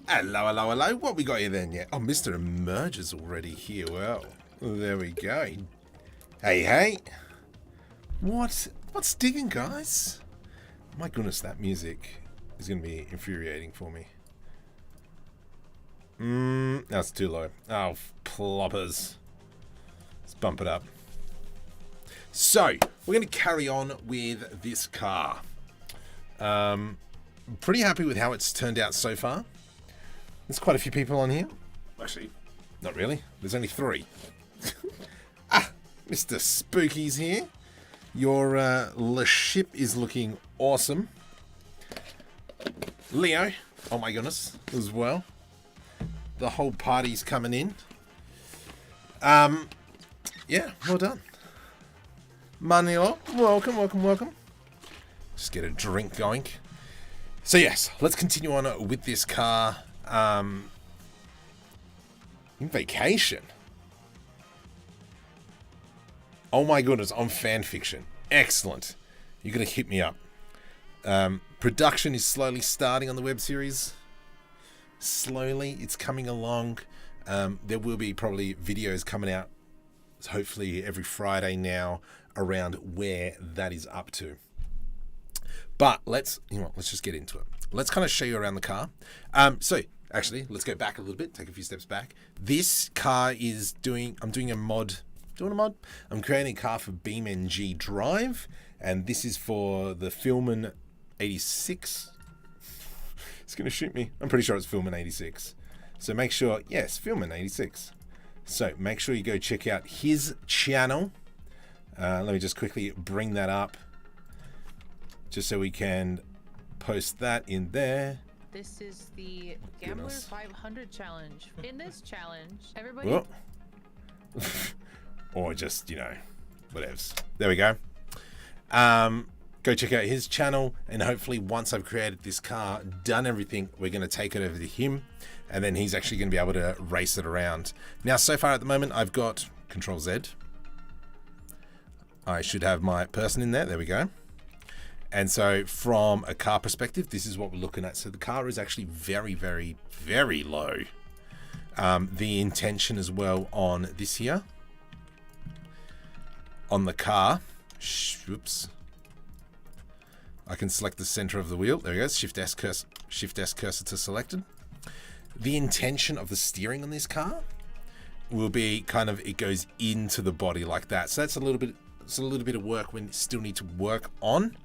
Hello, hello, hello. What we got here then? Yeah. Oh, Mr. Emerge's already here. Well, there we go. Hey, hey. What's digging, guys? My goodness, that music is going to be infuriating for me. That's too low. Oh, ploppers. Let's bump it up. So, we're going to carry on with this car. Pretty happy with how it's turned out so far. There's quite a few people on here. Actually, not really. There's only 3. Mr. Spooky's here. Your ship is looking awesome. Leo, oh my goodness, as well. The whole party's coming in. Yeah, well done. Manio, welcome, welcome, welcome. Just get a drink going. So yes, let's continue on with this car. In vacation. Oh my goodness, on fan fiction. Excellent. You're going to hit me up. Production is slowly starting on the web series. Slowly, it's coming along. There will be probably videos coming out, hopefully every Friday now, around where that is up to. But let's just get into it. Let's kind of show you around the car. So actually, let's go back a little bit, take a few steps back. This car is I'm doing a mod. I'm creating a car for BeamNG Drive, and this is for the Filmin 86. It's going to shoot me. I'm pretty sure it's Filmin 86. So make sure, yes, Filmin 86. So make sure you go check out his channel. Let me just quickly bring that up, just so we can post that in there. This is the Gambler 500 challenge. In this challenge, everybody... Whoa. Or just, whatevs. There we go. Go check out his channel, and hopefully once I've created this car, done everything, we're going to take it over to him, and then he's actually going to be able to race it around. Now, so far at the moment, I've got Control Z. I should have my person in there. There we go. And so from a car perspective, this is what we're looking at. So the car is actually very, very, very low. The intention as well on this here, on the car, oops, I can select the center of the wheel. There we go. Shift S cursor to selected. The intention of the steering on this car will be kind of, it goes into the body like that. So that's a little bit of work we still need to work on.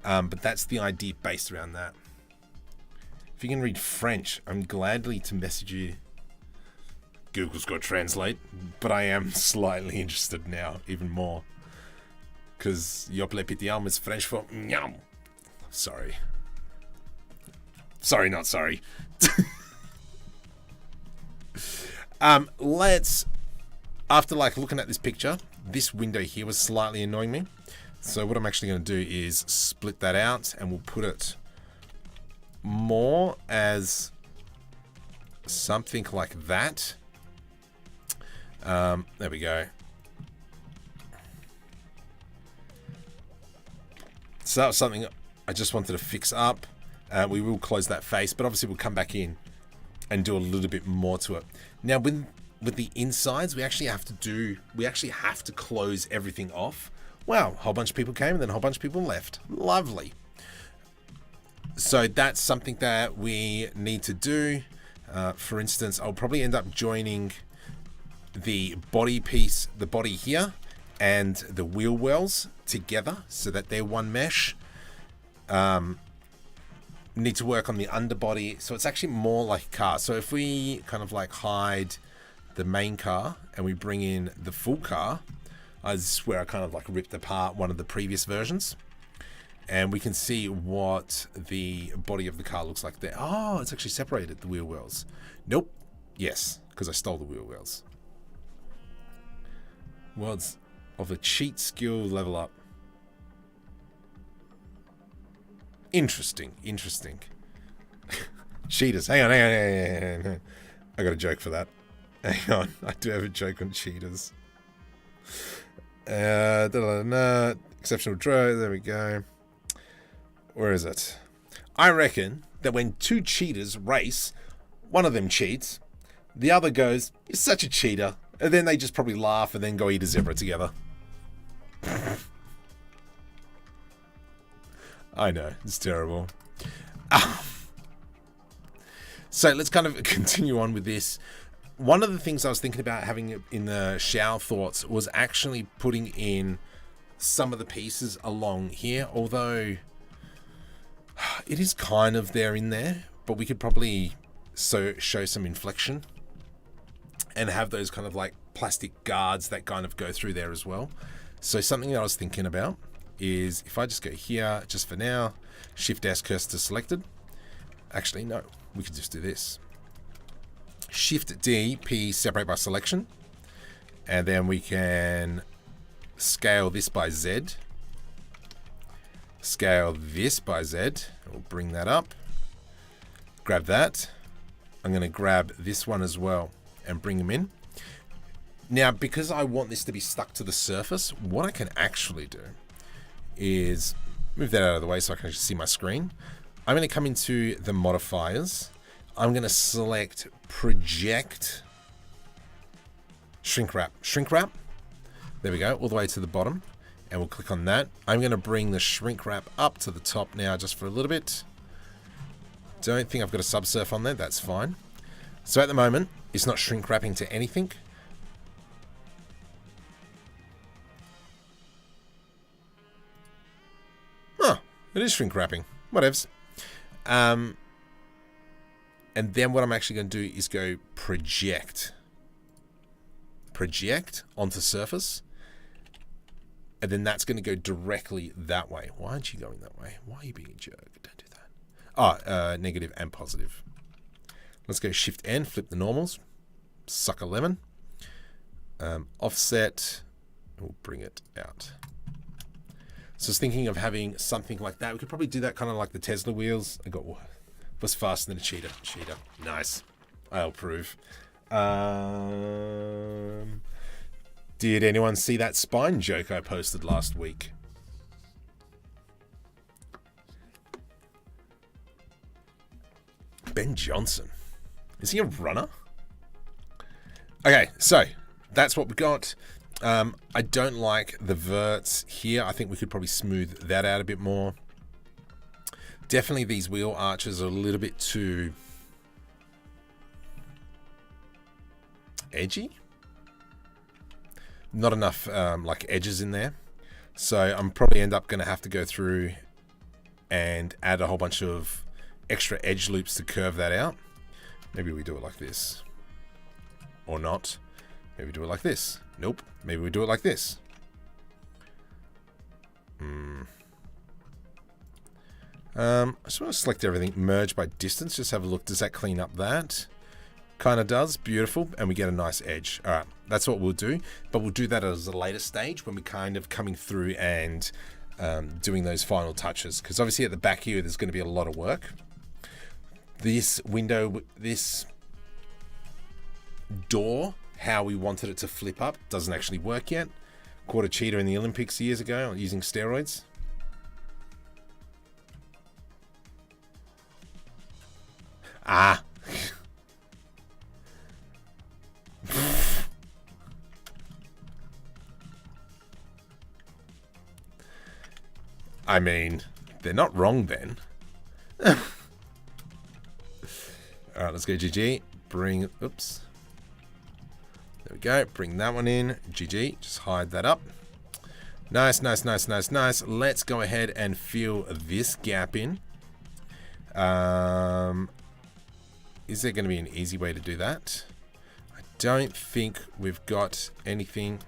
But that's the idea based around that. If you can read French, I'm gladly to message you. Google's got Translate, but I am slightly interested now, even more. Because Yop le petit homme is French for nyam. Sorry. Sorry, not sorry. After looking at this picture, this window here was slightly annoying me. So what I'm actually going to do is split that out, and we'll put it more as something like that. There we go. So that was something I just wanted to fix up. We will close that face, but obviously we'll come back in and do a little bit more to it. Now with the insides, we actually have to close everything off. Wow, a whole bunch of people came and then a whole bunch of people left. Lovely. So that's something that we need to do. For instance, I'll probably end up joining the body piece, the body here, and the wheel wells together so that they're one mesh. Need to work on the underbody, so it's actually more like a car. So if we kind of hide the main car and we bring in the full car, this is where I kind of ripped apart one of the previous versions, and we can see what the body of the car looks like there. Oh, it's actually separated, the wheel wells. Nope. Yes, because I stole the wheel wells. Words of a cheat skill level up. Interesting. Cheaters. Hang on. I got a joke for that. Hang on. I do have a joke on cheaters. Exceptional draw. There we go. Where is it? I reckon that when two cheaters race, One of them cheats. The other goes, "You're such a cheater." And then they just probably laugh and then go eat a zebra together. I know, it's terrible. So let's kind of continue on with this. One of the things I was thinking about having in the shower thoughts was actually putting in some of the pieces along here, although it is kind of there in there, but we could probably show some inflection and have those kind of like plastic guards that kind of go through there as well. So something that I was thinking about is if I just go here, just for now, Shift S, cursor selected. Actually, no, we could just do this. Shift D, P, separate by selection. And then we can scale this by Z. Scale this by Z. We'll bring that up. Grab that. I'm going to grab this one as well and bring them in. Now, because I want this to be stuck to the surface, what I can actually do is move that out of the way so I can actually see my screen. I'm going to come into the modifiers. I'm going to select project shrink wrap. Shrink wrap. There we go, all the way to the bottom. And we'll click on that. I'm going to bring the shrink wrap up to the top now just for a little bit. Don't think I've got a subsurf on there. That's fine. So at the moment, it's not shrink wrapping to anything. Huh. It is shrink wrapping. Whatevs. And then what I'm actually going to do is go project. Project onto surface. And then that's going to go directly that way. Why aren't you going that way? Why are you being a jerk? Don't do that. Oh, negative and positive. Let's go Shift N, flip the normals. Suck a lemon. Offset. We'll bring it out. So I was thinking of having something like that. We could probably do that kind of like the Tesla wheels. I got was faster than a cheetah. Cheetah. Nice. I'll approve. Did anyone see that spine joke I posted last week? Ben Johnson. Is he a runner? Okay, so that's what we got. I don't like the verts here. I think we could probably smooth that out a bit more. Definitely these wheel arches are a little bit too edgy. Not enough like edges in there. So I'm probably end up going to have to go through and add a whole bunch of extra edge loops to curve that out. Maybe we do it like this. Or not. Maybe we do it like this. Nope. Maybe we do it like this. I just want to select everything. Merge by distance. Just have a look. Does that clean up that? Kind of does. Beautiful. And we get a nice edge. All right. That's what we'll do. But we'll do that as a later stage when we're kind of coming through and doing those final touches. Because obviously at the back here, there's going to be a lot of work. This window, this door, how we wanted it to flip up, doesn't actually work yet. Caught a cheater in the Olympics years ago using steroids. Ah. I mean, they're not wrong then. All right, let's go GG. Bring, oops. There we go. Bring that one in. GG. Just hide that up. Nice, nice, nice, nice, nice. Let's go ahead and fill this gap in. Is there going to be an easy way to do that? I don't think we've got anything.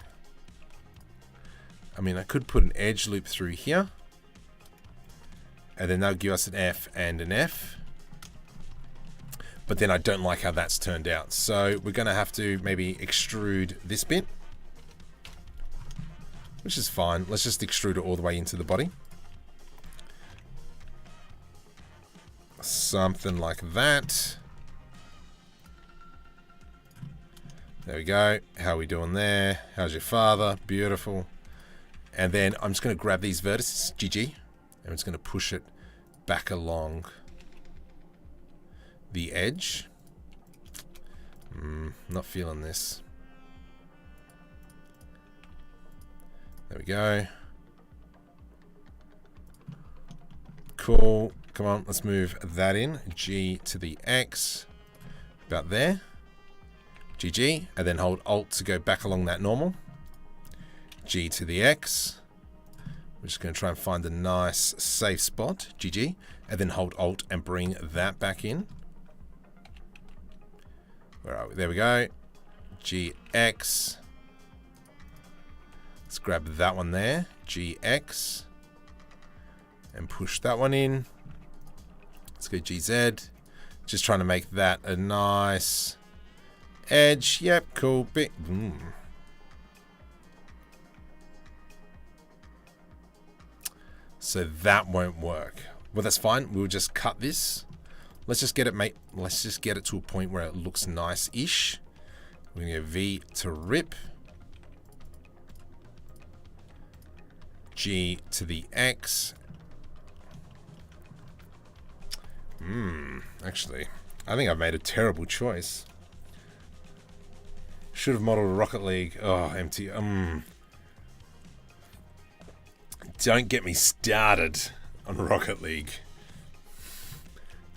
I mean, I could put an edge loop through here. And then that'll give us an F and an F. But then I don't like how that's turned out. So we're going to have to maybe extrude this bit. Which is fine. Let's just extrude it all the way into the body. Something like that. There we go. How are we doing there? How's your father? Beautiful. And then I'm just going to grab these vertices. GG. And I'm just going to push it back along the edge. Not feeling this. There we go. Cool. Come on, let's move that in. G to the X. About there. GG. And then hold Alt to go back along that normal. G to the X. We're just going to try and find a nice safe spot. GG. And then hold Alt and bring that back in. Where are we? There we go. GX. Let's grab that one there. GX. And push that one in. Let's go GZ. Just trying to make that a nice edge. Yep, cool. Bit. So that won't work. Well, that's fine. We'll just cut this. Let's just get it, let's just get it to a point where it looks nice-ish. We're gonna go V to rip. G to the X. Actually, I think I've made a terrible choice. Should have modeled Rocket League. Oh, empty. Don't get me started on Rocket League.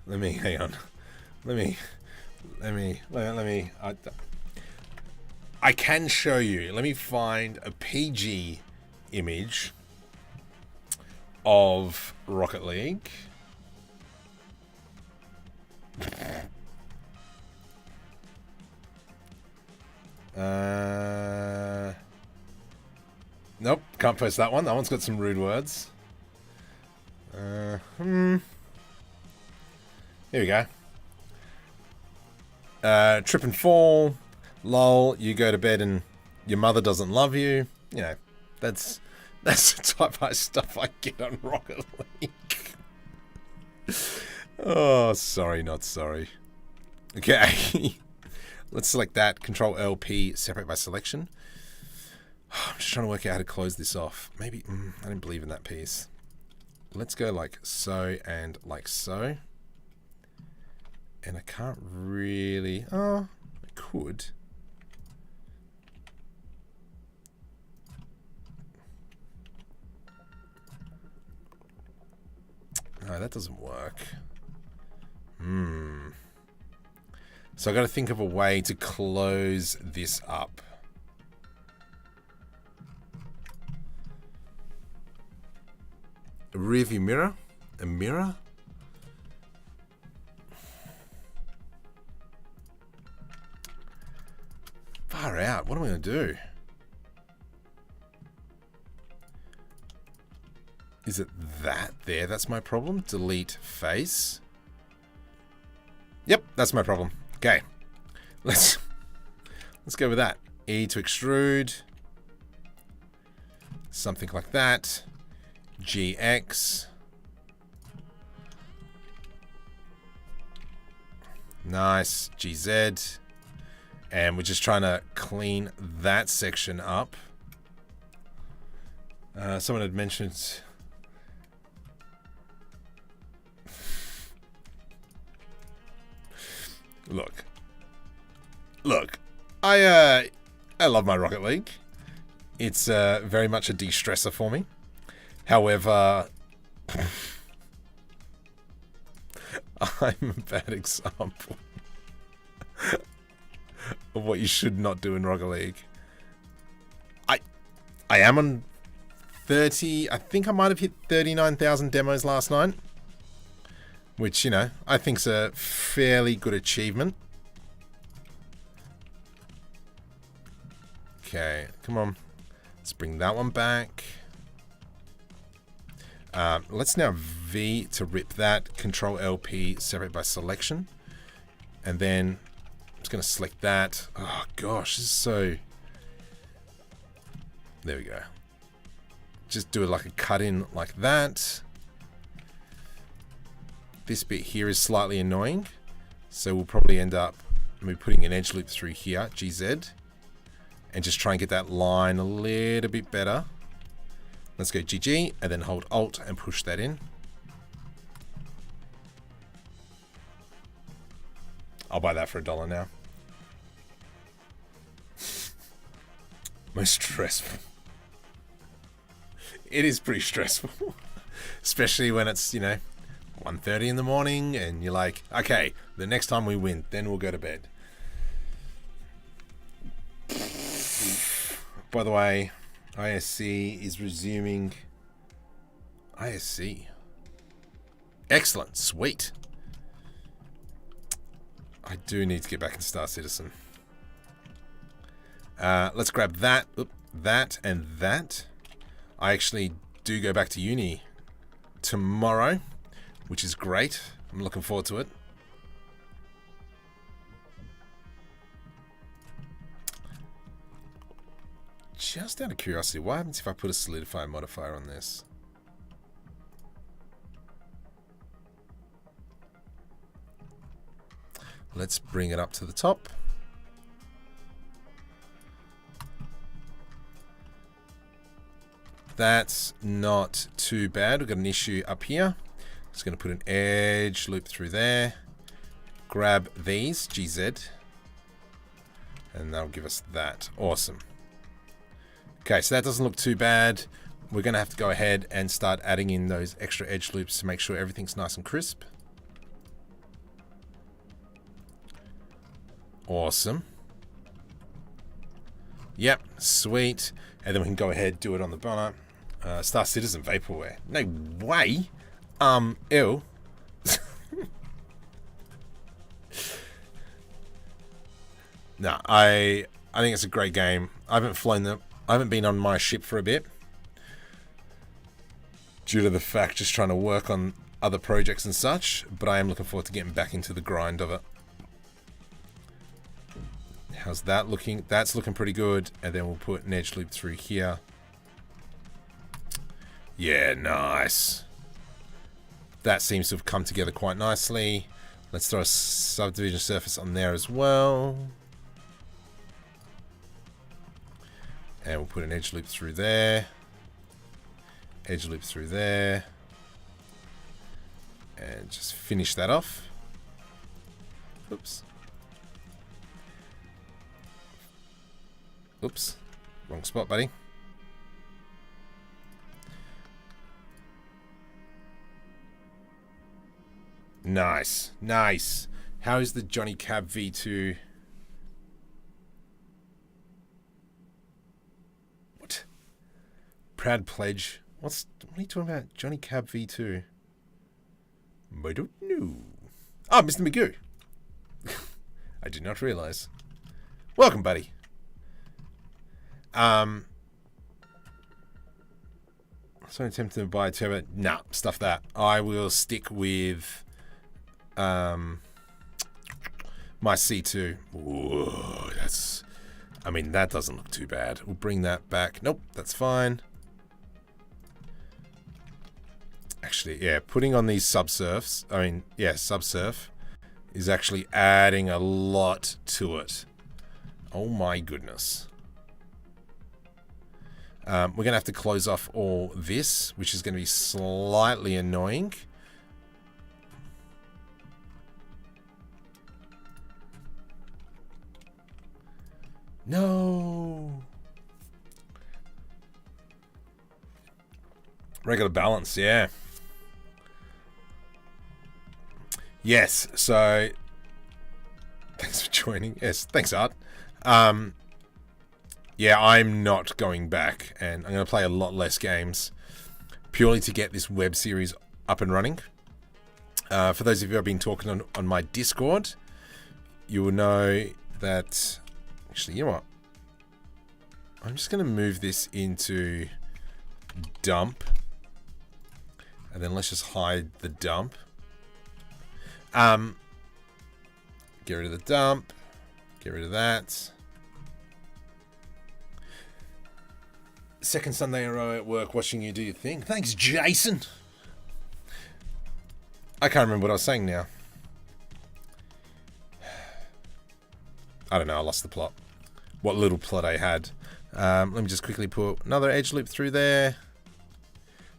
Let me, hang on. Let me. I can show you. Let me find a PG image of Rocket League. Nope, can't post that one. That one's got some rude words. Here we go. Trip and fall. Lol, you go to bed and your mother doesn't love you. You know, that's the type of stuff I get on Rocket League. Oh, sorry, not sorry. Okay. Let's select that. Control LP, separate by selection. I'm just trying to work out how to close this off. Maybe, I don't believe in that piece. Let's go like so and like so. And I can't really, I could. No, that doesn't work. So I got to think of a way to close this up. A rear view mirror? A mirror? Far out. What am I going to do? Is it that there? That's my problem. Delete face. Yep, that's my problem. Okay. Let's go with that. E to extrude. Something like that. GX. Nice. GZ. And we're just trying to clean that section up. Someone had mentioned... Look, I love my Rocket League. It's very much a de-stressor for me. However, I'm a bad example of what you should not do in Rocket League. I am on 30, I think I might have hit 39,000 demos last night. Which, you know, I think's a fairly good achievement. Okay, come on. Let's bring that one back. Let's now V to rip that. Control LP, separate by selection. And then I'm just going to select that. Oh, gosh, this is so... There we go. Just do it like a cut in like that. This bit here is slightly annoying. So we'll probably end up maybe putting an edge loop through here, GZ. And just try and get that line a little bit better. Let's go GG and then hold Alt and push that in. I'll buy that for $1 now. Most stressful. It is pretty stressful. Especially when it's, 1:30 in the morning and you're like, okay, the next time we win, then we'll go to bed. By the way, ISC is resuming. ISC. Excellent. Sweet. I do need to get back into Star Citizen. Let's grab that, that, and that. I actually do go back to uni tomorrow, which is great. I'm looking forward to it. Just out of curiosity, what happens if I put a solidify modifier on this? Let's bring it up to the top. That's not too bad. We've got an issue up here. Just going to put an edge loop through there. Grab these, GZ. And that'll give us that. Awesome. Okay, so that doesn't look too bad. We're going to have to go ahead and start adding in those extra edge loops to make sure everything's nice and crisp. Awesome. Yep, sweet. And then we can go ahead and do it on the bonnet. Star Citizen Vaporware. No way. Ew. No, I think it's a great game. I haven't been on my ship for a bit. Due to the fact just trying to work on other projects and such. But I am looking forward to getting back into the grind of it. How's that looking? That's looking pretty good. And then we'll put an edge loop through here. Yeah, nice. That seems to have come together quite nicely. Let's throw a subdivision surface on there as well. And we'll put an edge loop through there. Edge loop through there. And just finish that off. Oops. Oops, wrong spot, buddy. Nice, nice. How is the Johnny Cab V2? What? Proud pledge. What are you talking about? Johnny Cab V2? I don't know. Oh, Mr. Magoo. I did not realize. Welcome, buddy. So I'm tempted to buy a turbo. Nah, stuff that. I will stick with my C2. Whoa, that doesn't look too bad. We'll bring that back. Nope, that's fine. Actually, yeah, putting on these subsurfs, subsurf is actually adding a lot to it. Oh my goodness. We're going to have to close off all this, which is going to be slightly annoying. No. Regular balance, yeah. Yes, so thanks for joining. Yes, thanks, Art. Yeah, I'm not going back, and I'm going to play a lot less games purely to get this web series up and running. For those of you who have been talking on my Discord, you will know that... Actually, you know what? I'm just going to move this into dump. And then let's just hide the dump. Get rid of the dump. Get rid of that. Second Sunday in a row at work watching you do your thing. Thanks, Jason. I can't remember what I was saying now. I don't know. I lost the plot. What little plot I had. Let me just quickly put another edge loop through there.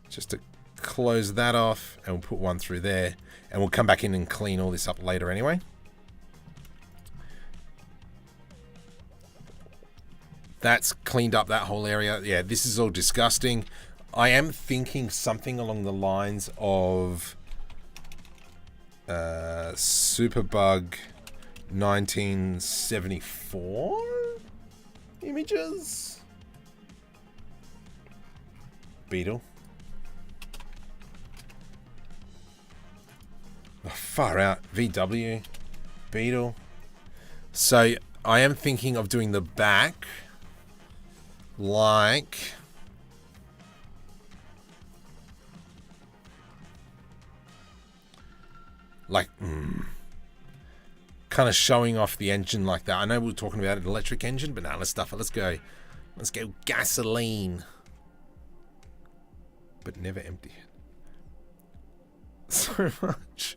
Just to close that off. And we'll put one through there. And we'll come back in and clean all this up later anyway. That's cleaned up that whole area. Yeah, this is all disgusting. I am thinking something along the lines of Superbug 1974 images. Beetle. Oh, far out. VW. Beetle. So I am thinking of doing the back like kind of showing off the engine like that. I know we were talking about an electric engine, but now let's stuff it. Let's go gasoline, but never empty it. So much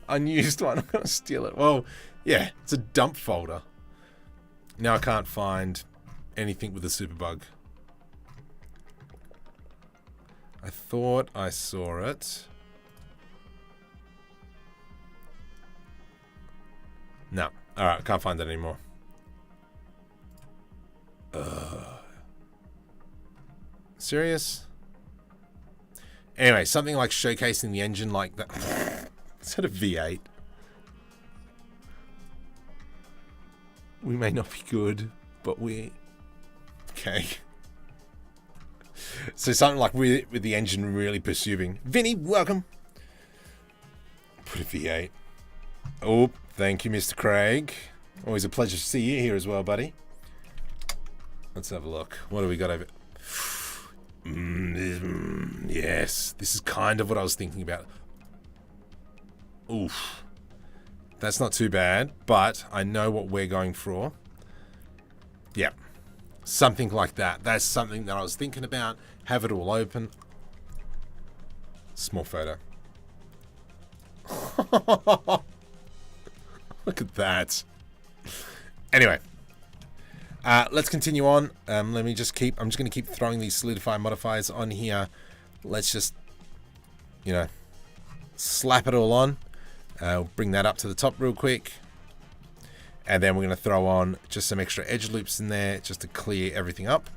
unused one. I'm gonna steal it. Well, yeah, it's a dump folder. Now I can't find anything with a Superbug. I thought I saw it. No. Alright, I can't find it anymore. Serious? Anyway, something like showcasing the engine like that. Is that a V8? We may not be good, but we... Okay. So something like with the engine really pursuing. Vinny, welcome. Put a V8. Oh, thank you, Mr. Craig. Always a pleasure to see you here as well, buddy. Let's have a look. What do we got over... yes, this is kind of what I was thinking about. Oof. That's not too bad, but I know what we're going for. Yeah. Something like that. That's something that I was thinking about. Have it all open. Small photo. Look at that. Anyway. Let's continue on. Let me just keep... I'm just going to keep throwing these solidify modifiers on here. Let's just, you know, slap it all on. Bring that up to the top real quick. And then we're going to throw on just some extra edge loops in there just to clear everything up.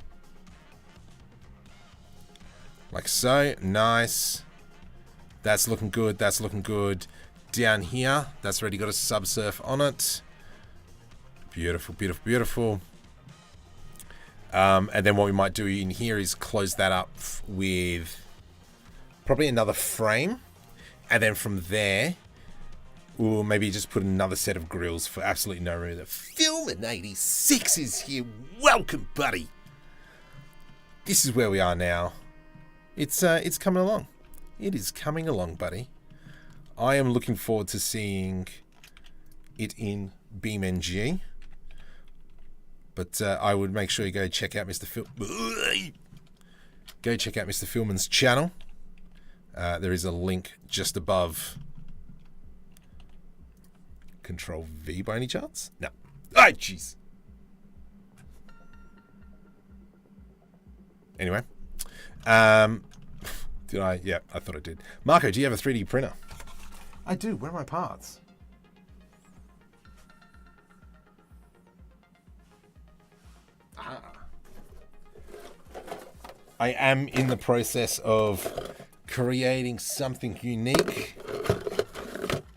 Like so. Nice. That's looking good. That's looking good. Down here, that's already got a subsurf on it. Beautiful, beautiful, beautiful. And then what we might do in here is close that up with probably another frame. And then from there, we'll maybe just put another set of grills for absolutely no reason. Filmin86 is here. Welcome, buddy. This is where we are now. It's coming along. It is coming along, buddy. I am looking forward to seeing it in BeamNG. But I would make sure you go check out Mr. Go check out Mr. Filman's channel. There is a link just above. Control V by any chance? No. Ah, jeez. Anyway. Did I? Yeah, I thought I did. Marco, do you have a 3D printer? I do. Where are my parts? I am in the process of creating something unique.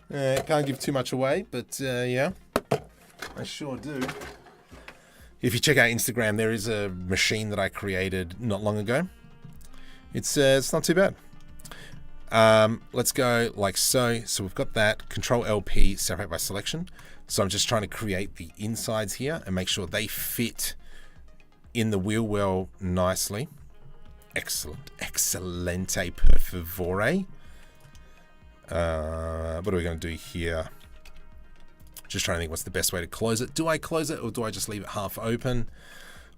Can't give too much away, but yeah, I sure do. If you check out Instagram, there is a machine that I created not long ago. It's not too bad. Let's go like so. So we've got that. Control LP, separate by selection. So I'm just trying to create the insides here and make sure they fit in the wheel well nicely. Excellent. Excelente per favore. What are we going to do here? Just trying to think what's the best way to close it. Do I close it or do I just leave it half open?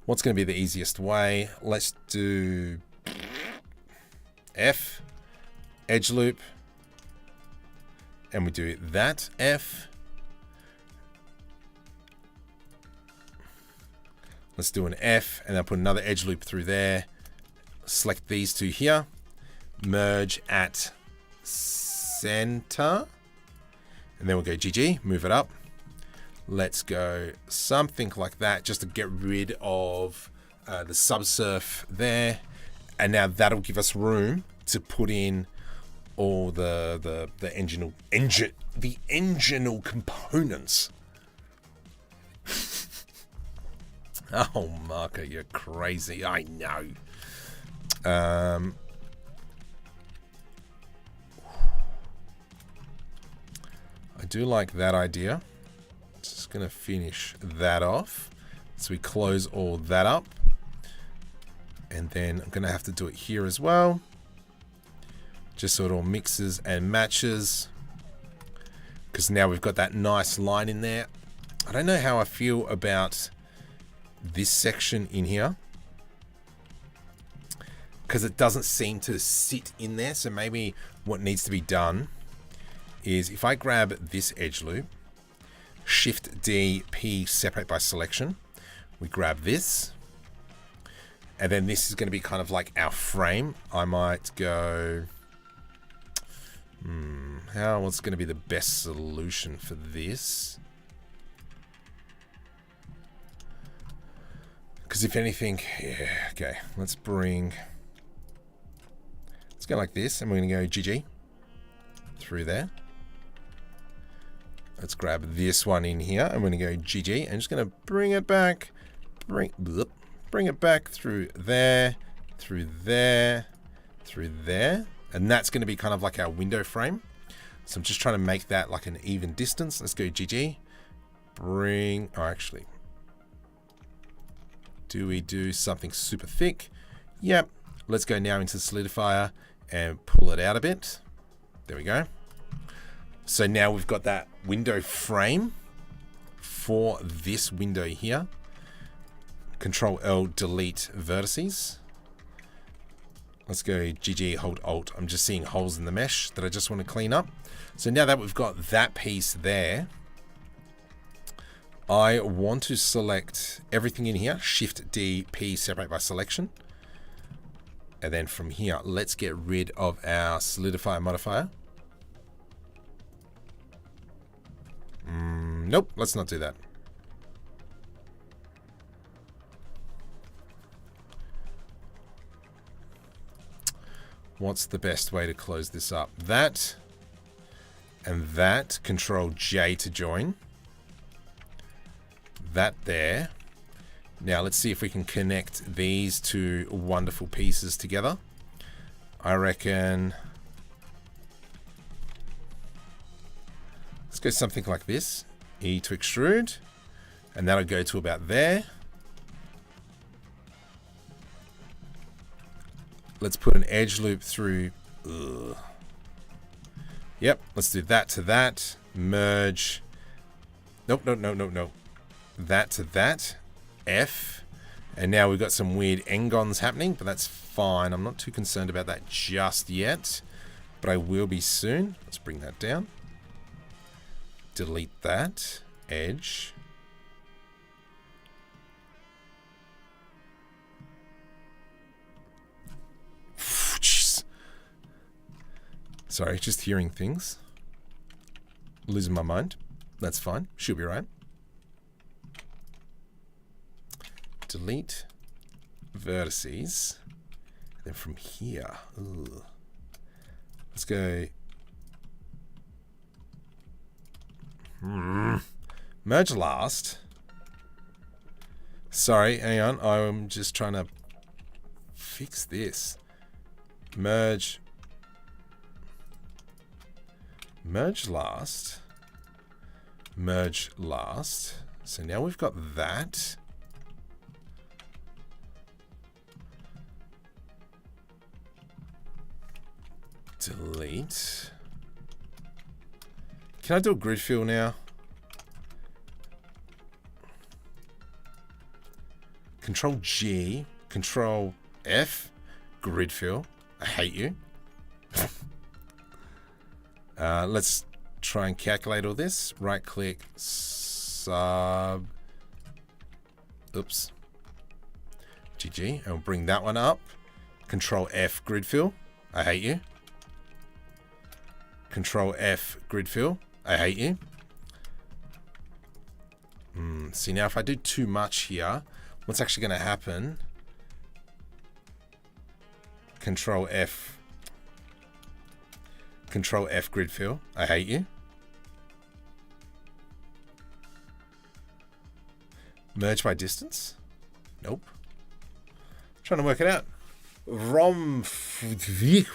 What's going to be the easiest way? Let's do F, edge loop, and we do that, F. Let's do an F and then put another edge loop through there. Select these two here. Merge at center. And then we'll go GG, move it up. Let's go something like that just to get rid of the subsurf there. And now that'll give us room to put in all the enginal components. Oh, Marco, you're crazy. I know. I do like that idea. Just going to finish that off. So we close all that up. And then I'm going to have to do it here as well. Just so it all mixes and matches. Because now we've got that nice line in there. I don't know how I feel about this section in here. Because it doesn't seem to sit in there. So maybe what needs to be done is if I grab this edge loop, Shift D, P, separate by selection. We grab this. And then this is going to be kind of like our frame. I might go... what's going to be the best solution for this? Because if anything... Yeah, okay. Let's go like this. And we're going to go GG. Through there. Let's grab this one in here. And we're going to go GG. And just going to bring it back. Bring it back through there, through there, through there. And that's going to be kind of like our window frame. So I'm just trying to make that like an even distance. Let's go GG. Actually. Do we do something super thick? Yep. Let's go now into the solidifier and pull it out a bit. There we go. So now we've got that window frame for this window here. Control L, delete vertices. Let's go GG, hold Alt. I'm just seeing holes in the mesh that I just want to clean up. So now that we've got that piece there, I want to select everything in here. Shift D, P, separate by selection. And then from here, let's get rid of our solidifier modifier. Nope, let's not do that. What's the best way to close this up? That and that. Control J to join. That there. Now let's see if we can connect these two wonderful pieces together. I reckon... Let's go something like this. E to extrude. And that'll go to about there. Let's put an edge loop through. Yep, let's do that to that. Merge. Nope. That to that. F. And now we've got some weird engons happening, but that's fine. I'm not too concerned about that just yet, but I will be soon. Let's bring that down. Delete that. Edge. Sorry, just hearing things. Losing my mind. That's fine. She'll be right. Delete vertices. And then from here, let's go. Merge last. Sorry, hang on. I'm just trying to fix this. Merge last. Merge last. So now we've got that. Delete. Can I do a grid fill now? Control G, Control F, grid fill. I hate you. Let's try and calculate all this. Right click, sub. Oops. GG. And we'll bring that one up. Control F, grid fill. I hate you. Control F, grid fill. I hate you. See, now if I do too much here, what's actually going to happen? Control F. Control F grid fill. I hate you. Merge by distance? Nope. Trying to work it out.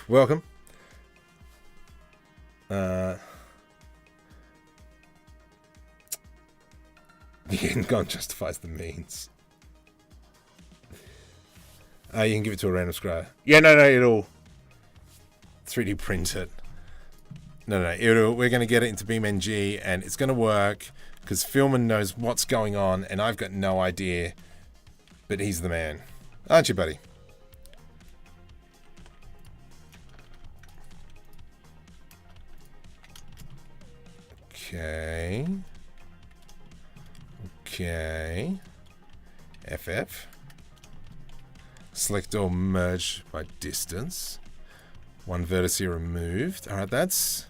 Welcome. The end goal justifies the means. You can give it to a random scribe. Yeah, no, it'll 3D print it. No, we're going to get it into BeamNG and it's going to work because Filman knows what's going on and I've got no idea, but he's the man. Aren't you, buddy? Okay. FF. Select all, merge by distance. One vertex here removed. Alright, that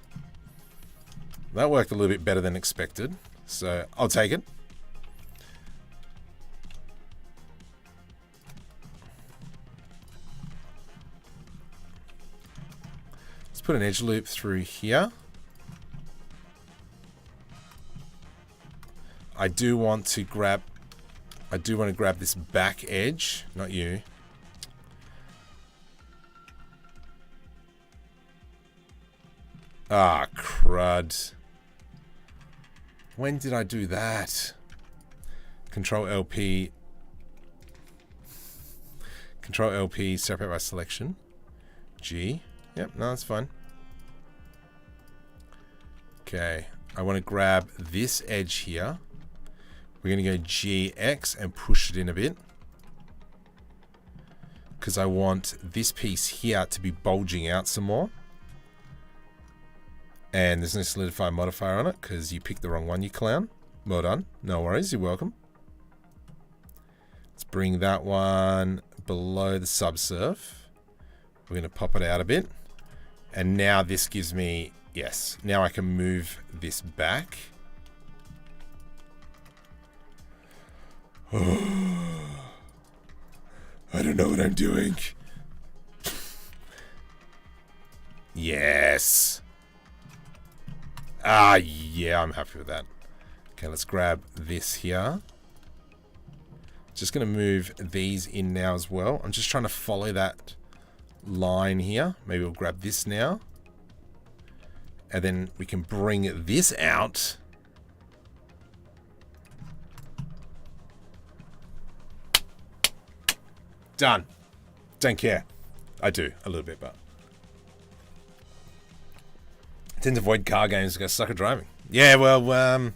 worked a little bit better than expected. So I'll take it. Let's put an edge loop through here. I do want to grab this back edge, not you. Ah, crud. When did I do that? Control LP. Control LP, separate by selection. G. Yep, no, that's fine. Okay, I want to grab this edge here. We're going to go GX and push it in a bit. Because I want this piece here to be bulging out some more. And there's no solidify modifier on it because you picked the wrong one, you clown. Well done. No worries, you're welcome. Let's bring that one below the subsurf. We're going to pop it out a bit. And now this gives me, yes, now I can move this back. Oh, I don't know what I'm doing. Yes. Ah, yeah, I'm happy with that. Okay, let's grab this here. Just going to move these in now as well. I'm just trying to follow that line here. Maybe we'll grab this now. And then we can bring this out. Done. Don't care. I do, a little bit, but... I tend to avoid car games because I suck at driving. Yeah, well,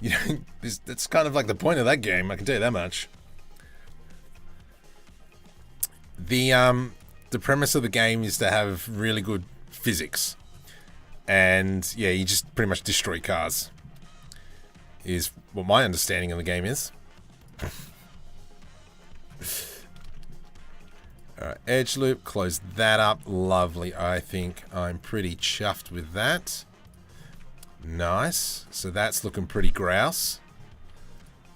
you know, that's kind of like the point of that game, I can tell you that much. The premise of the game is to have really good physics. And, yeah, you just pretty much destroy cars. Is what my understanding of the game is. Alright, edge loop, close that up. Lovely, I think I'm pretty chuffed with that. Nice. So that's looking pretty grouse.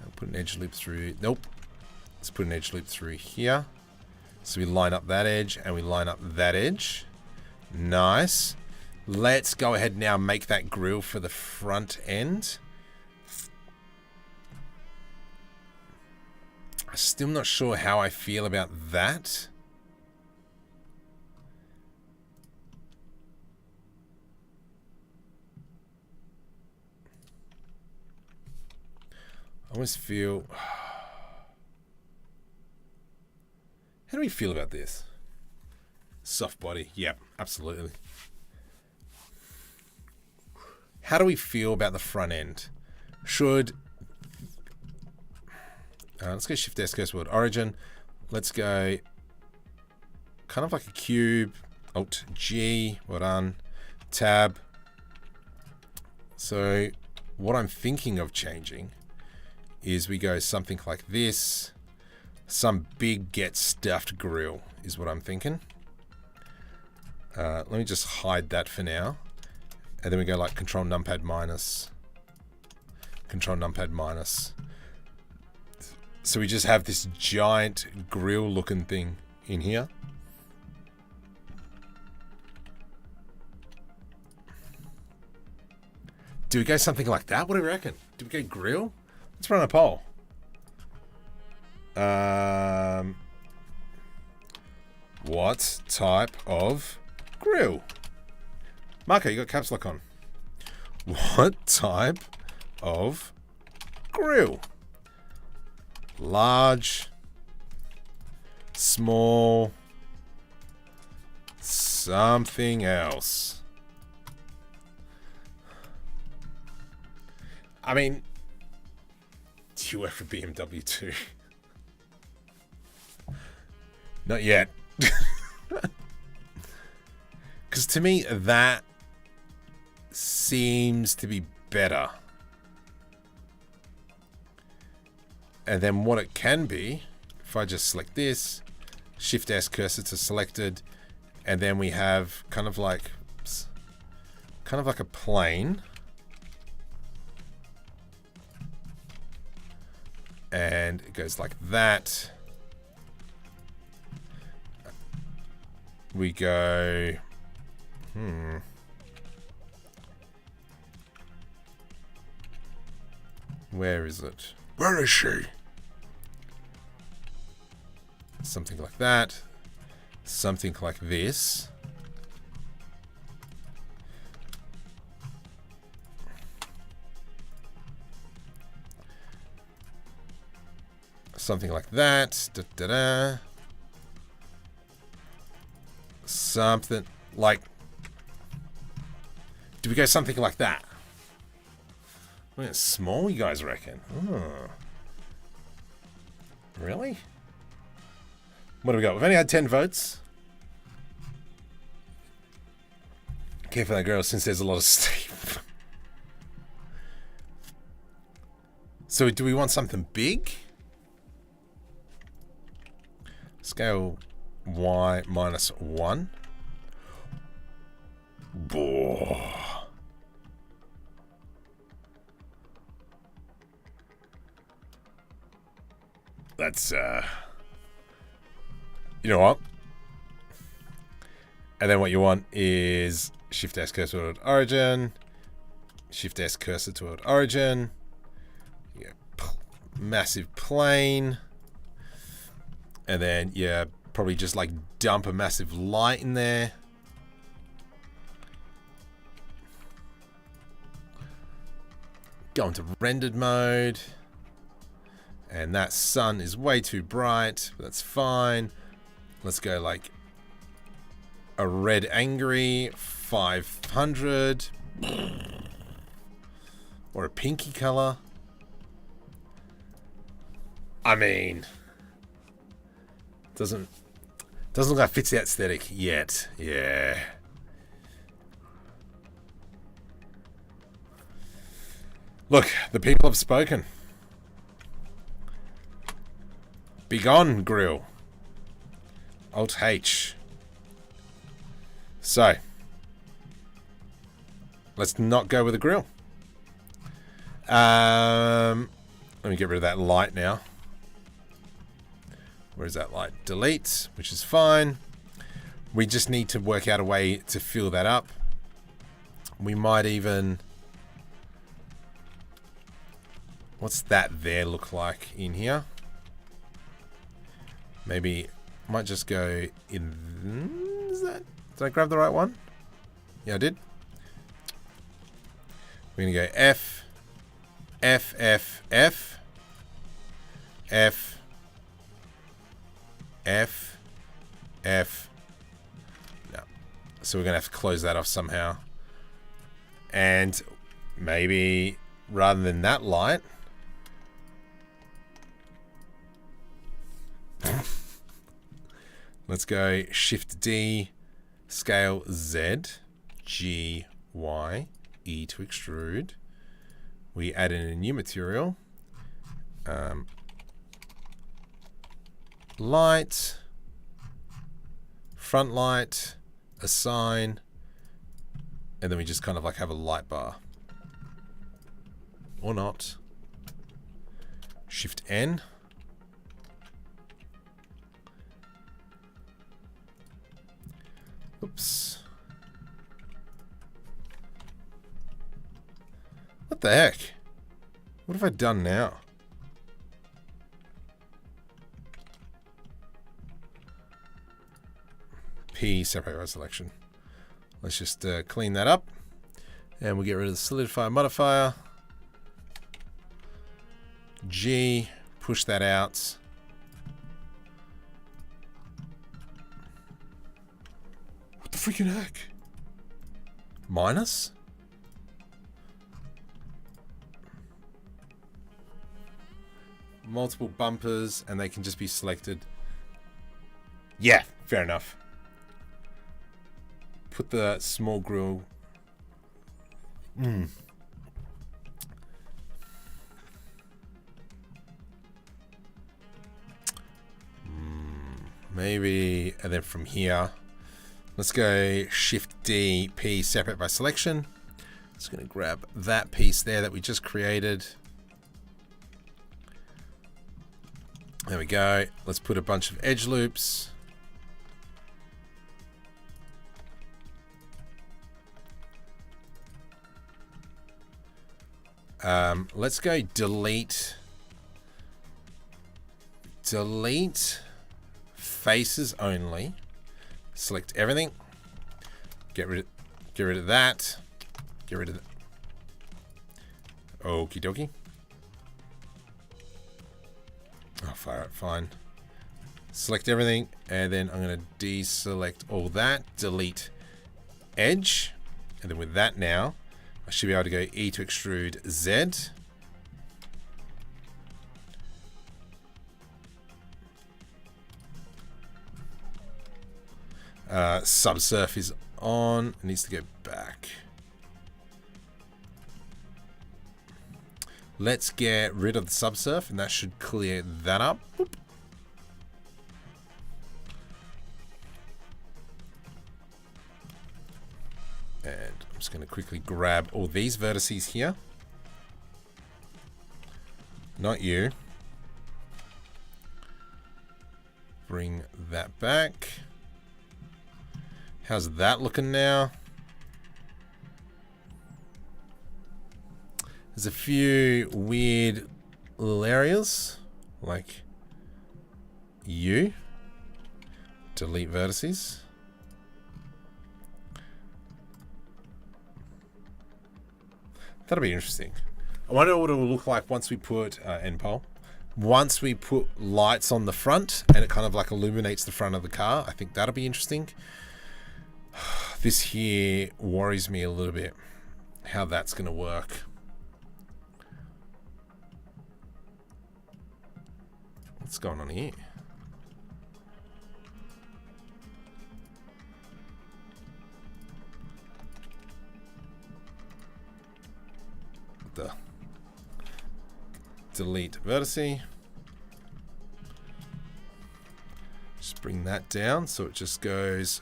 I'll put an edge loop through. Nope. Let's put an edge loop through here. So we line up that edge and we line up that edge. Nice. Let's go ahead now and make that grille for the front end. I'm still not sure how I feel about that. I always feel... How do we feel about this? Soft body. Yep, absolutely. How do we feel about the front end? Should... let's go Shift S, go toward origin. Let's go kind of like a cube. Alt G, well done. Tab. So what I'm thinking of changing is we go something like this. Some big get stuffed grille is what I'm thinking. Let me just hide that for now. And then we go like Control Numpad minus. Control Numpad minus. So we just have this giant grill looking thing in here. Do we go something like that? What do you reckon? Do we go grill? Let's run a poll. What type of grill? Marco, you got caps lock on. What type of grill? Large, small, something else. I mean, do you work for BMW too? Not yet. Because to me, that seems to be better. And then what it can be, if I just select this, Shift S cursor to selected, and then we have kind of like a plane. And it goes like that. We go, where is it? Where is she? Something like that. Something like this. Something like that. Da, da, da. Something like... Do we go something like that? Well, it's small, you guys reckon? Oh. Really? What do we got? We've only had 10 votes. Careful that girl, since there's a lot of steam. So do we want something big? Scale Y -1. Boah. That's, you know what? And then what you want is Shift S cursor toward origin. Shift S cursor toward origin. Yeah, massive plane. And then, yeah, probably just like dump a massive light in there. Go into rendered mode. And that sun is way too bright. But that's fine. Let's go like a red angry 500. Or a pinky color. I mean... Doesn't look like it fits the aesthetic yet. Yeah. Look, the people have spoken. Begone, Grille. Alt H. So, let's not go with a Grille. Let me get rid of that light now. Where's that light? Delete, which is fine. We just need to work out a way to fill that up. We might even... What's that there look like in here? Maybe might just go in... Is that... Did I grab the right one? Yeah, I did. We're going to go F, F, F, F, F, F, F. No. So we're going to have to close that off somehow. And maybe rather than that light... Let's go Shift D, Scale Z, G, Y, E to extrude. We add in a new material. Light, front light, assign, and then we just kind of like have a light bar. Or not. Shift N. Oops. What the heck? What have I done now? P separate by selection. Let's just clean that up. And we'll get rid of the solidify modifier. G, push that out. What the freaking heck? Minus? Multiple bumpers, and they can just be selected. Yeah, fair enough. Put the small grille. Maybe, and then from here, let's go Shift D, P, separate by selection. Just going to grab that piece there that we just created. There we go. Let's put a bunch of edge loops. Let's go delete faces only. Select everything. Get rid of that. Get rid of that. Okie dokie. Oh, fire it, fine. Select everything, and then I'm going to deselect all that. Delete edge, and then with that now, I should be able to go E to extrude Z. Subsurf is on. It needs to go back. Let's get rid of the subsurf, and that should clear that up. Boop. And I'm just going to quickly grab all these vertices here. Not you. Bring that back. How's that looking now? There's a few weird little areas, like you. Delete vertices. That'll be interesting. I wonder what it will look like once we put end pole. Once we put lights on the front and it kind of like illuminates the front of the car. I think that'll be interesting. This here worries me a little bit, how that's going to work. What's going on here? The delete vertice. Just bring that down so it just goes.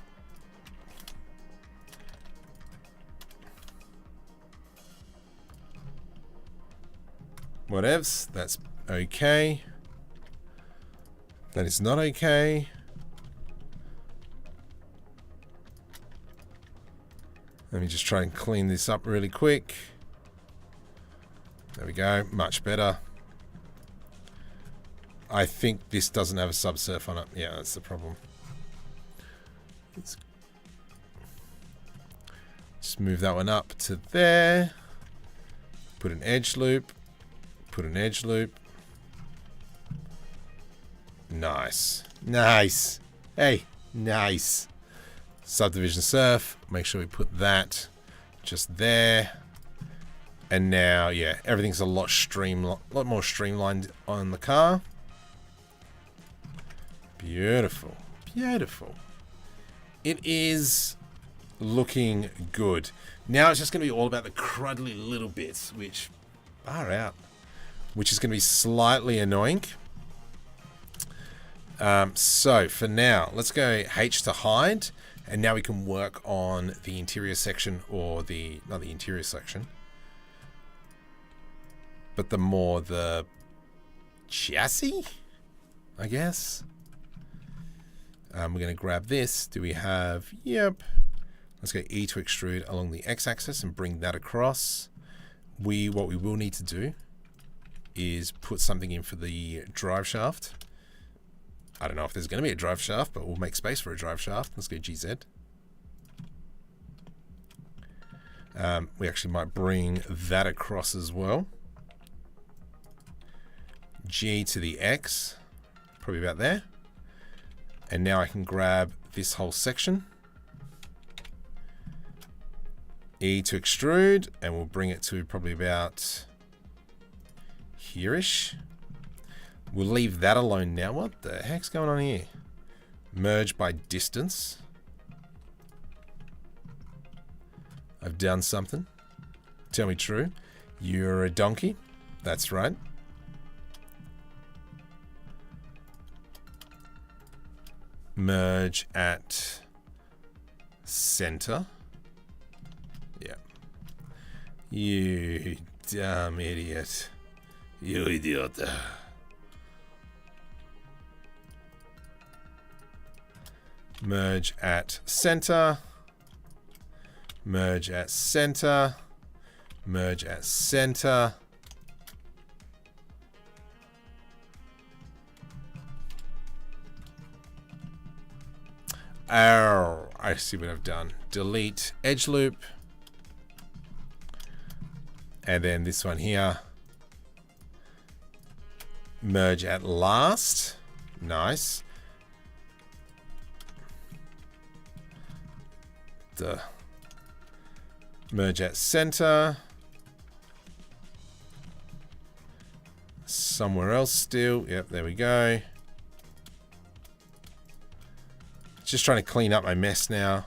Whatevs, that's okay. That is not okay. Let me just try and clean this up really quick. There we go, much better. I think this doesn't have a subsurf on it. Yeah, that's the problem. Let's just move that one up to there. Put an edge loop. Put an edge loop. Nice. Nice. Hey, nice. Subdivision surf. Make sure we put that just there. And now, yeah, everything's a lot more streamlined on the car. Beautiful. Beautiful. It is looking good. Now it's just going to be all about the cruddy little bits, which are out. Which is going to be slightly annoying. So for now, let's go H to hide, and now we can work on the interior section, or not the interior section, but the chassis, I guess. We're going to grab this. Do we have... Yep. Let's go E to extrude along the x-axis and bring that across. What we will need to do is put something in for the drive shaft. I don't know if there's going to be a drive shaft, but we'll make space for a drive shaft. Let's go GZ. We actually might bring that across as well. G to the X, probably about there. And now I can grab this whole section. E to extrude, and we'll bring it to probably about here-ish. We'll leave that alone now. What the heck's going on here? Merge by distance. I've done something. Tell me true. You're a donkey. That's right. Merge at center. Yeah. You dumb idiot. You idiot. Merge at center. Merge at center. Merge at center. Oh, I see what I've done. Delete edge loop. And then this one here. Merge at last. Nice. Merge at center. Somewhere else still. Yep, there we go. Just trying to clean up my mess now.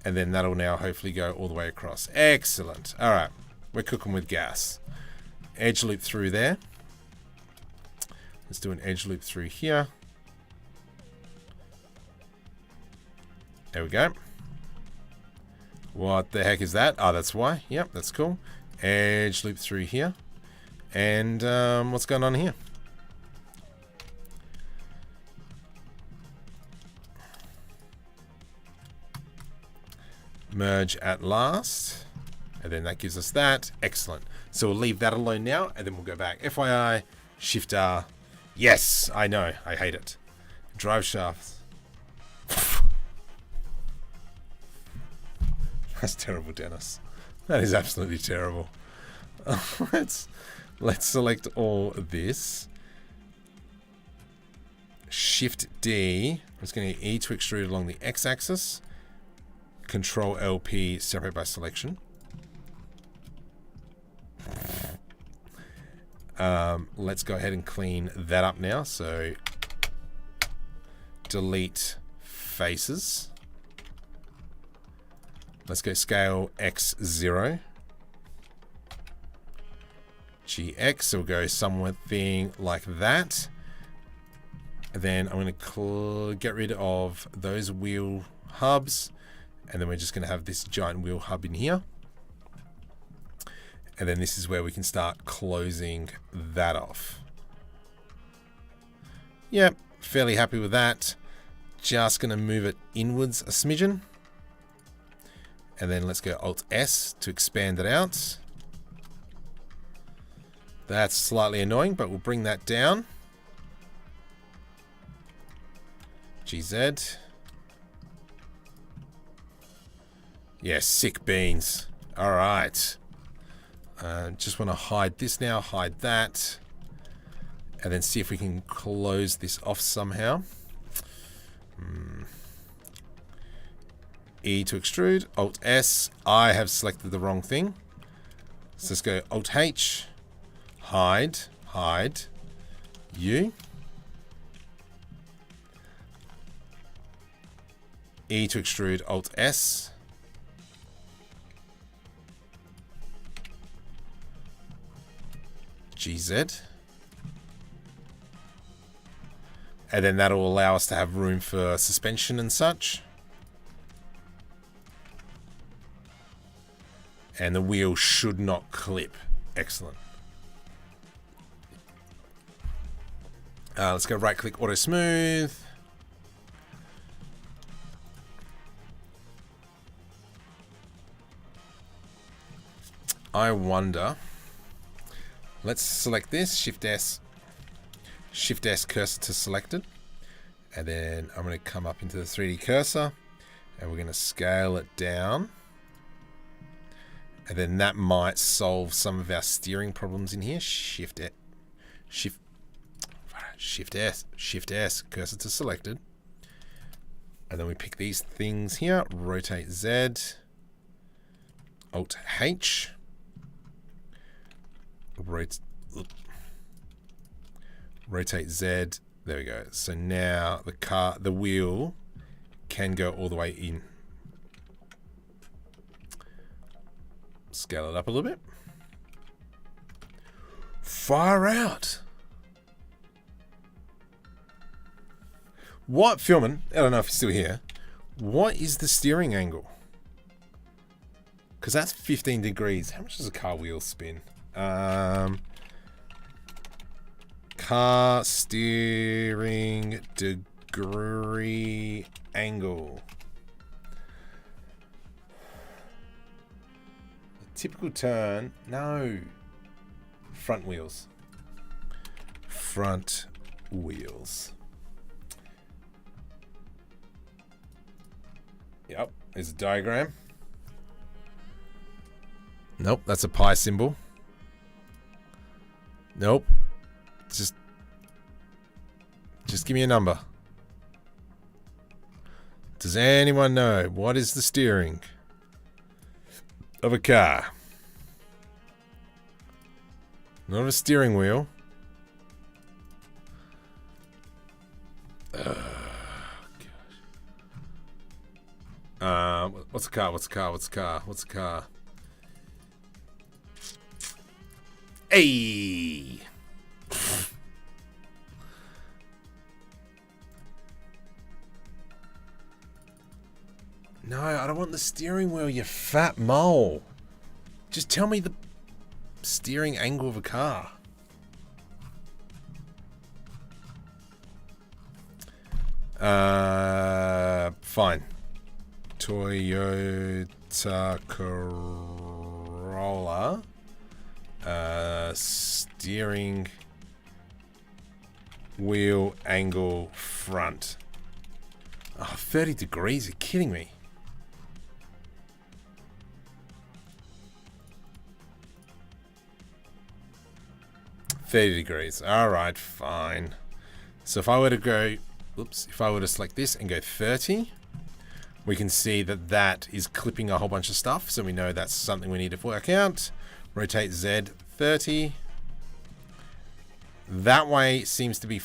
And then that'll now hopefully go all the way across. Excellent. All right. We're cooking with gas. Edge loop through there. Let's do an edge loop through here. There we go. What the heck is that? Oh, that's why. Yep, that's cool. Edge loop through here. And what's going on here? Merge at last. And then that gives us that. Excellent. So we'll leave that alone now, and then we'll go back. FYI, Shift R. Yes, I know. I hate it. Drive shafts. That's terrible, Dennis. That is absolutely terrible. Let's select all of this. Shift D. I'm just going to E to extrude along the x-axis. Control LP, separate by selection. Let's go ahead and clean that up now. So delete faces. Let's go scale X0. GX, so we'll go something like that. And then I'm going to get rid of those wheel hubs. And then we're just going to have this giant wheel hub in here. And then this is where we can start closing that off. Yep, fairly happy with that. Just going to move it inwards a smidgen. And then let's go Alt-S to expand it out. That's slightly annoying, but we'll bring that down. GZ. Yeah, sick beans. All right. Just want to hide this now, hide that. And then see if we can close this off somehow. E to extrude, Alt-S. I have selected the wrong thing. So let's go Alt-H. Hide, hide, U. E to extrude, Alt-S. GZ. And then that'll allow us to have room for suspension and such. And the wheel should not clip. Excellent. Let's go right click auto smooth. I wonder. Let's select this, Shift S cursor to selected. And then I'm going to come up into the 3D cursor and we're going to scale it down. And then that might solve some of our steering problems in here. Shift S, cursor to selected. And then we pick these things here, rotate Z, Alt H, rotate Z. There we go. So now the wheel can go all the way in. Scale it up a little bit. Far out. What, Philman? I don't know if you're still here. What is the steering angle? Because that's 15 degrees. How much does a car wheel spin? Car steering degree angle. A typical turn. No. Front wheels. Front wheels. Yep, there's a diagram. Nope, that's a pi symbol. Nope. Just give me a number. Does anyone know what is the steering of a car? Not a steering wheel. What's a car? What's a car? What's a car? What's a car? Hey! No, I don't want the steering wheel, you fat mole. Just tell me the steering angle of a car. Fine. Toyota Corolla. Steering wheel angle front. Oh, 30 degrees, you're kidding me. $30 degrees. Alright, fine. So if I were to go, if I were to select this and go 30, we can see that that is clipping a whole bunch of stuff. So we know that's something we need to work out. Rotate Z 30. That way seems to be...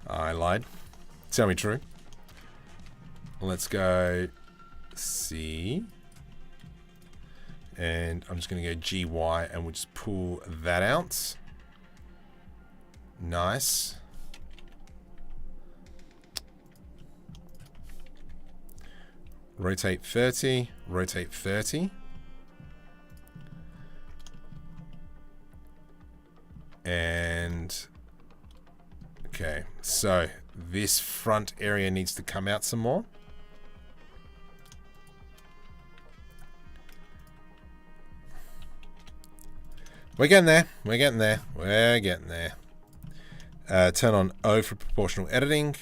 I lied. Tell me true. Let's go C. And I'm just going to go GY and we'll just pull that out. Nice. Rotate 30. Rotate 30. And... okay, so this front area needs to come out some more. We're getting there. We're getting there. We're getting there. Turn on O for proportional editing.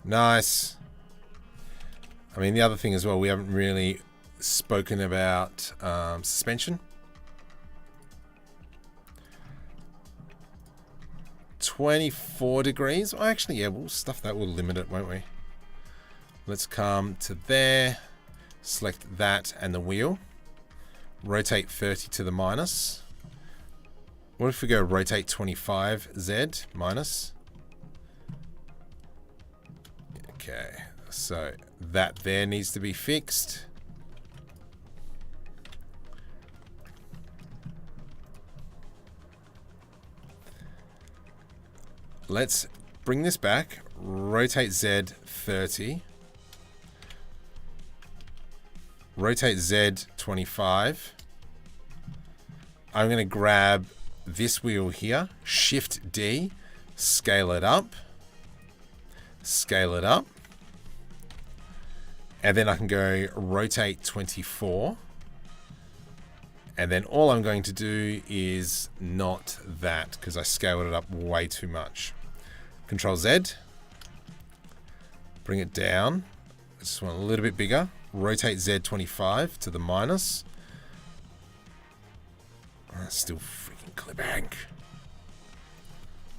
Nice. I mean, the other thing as well, we haven't really spoken about suspension. 24 degrees. Well, actually, yeah, we'll stuff that. We'll limit it, won't we? Let's come to there. Select that and the wheel. Rotate 30 to the minus. What if we go rotate 25 Z minus? Okay, so that there needs to be fixed. Let's bring this back. Rotate Z 30. rotate Z 25. I'm going to grab this wheel here, Shift D, scale it up, and then I can go rotate 24. And then all I'm going to do is not that because I scaled it up way too much. Control Z, bring it down. I just want a little bit bigger. Rotate Z 25 to the minus. Oh, that's still freaking clipping.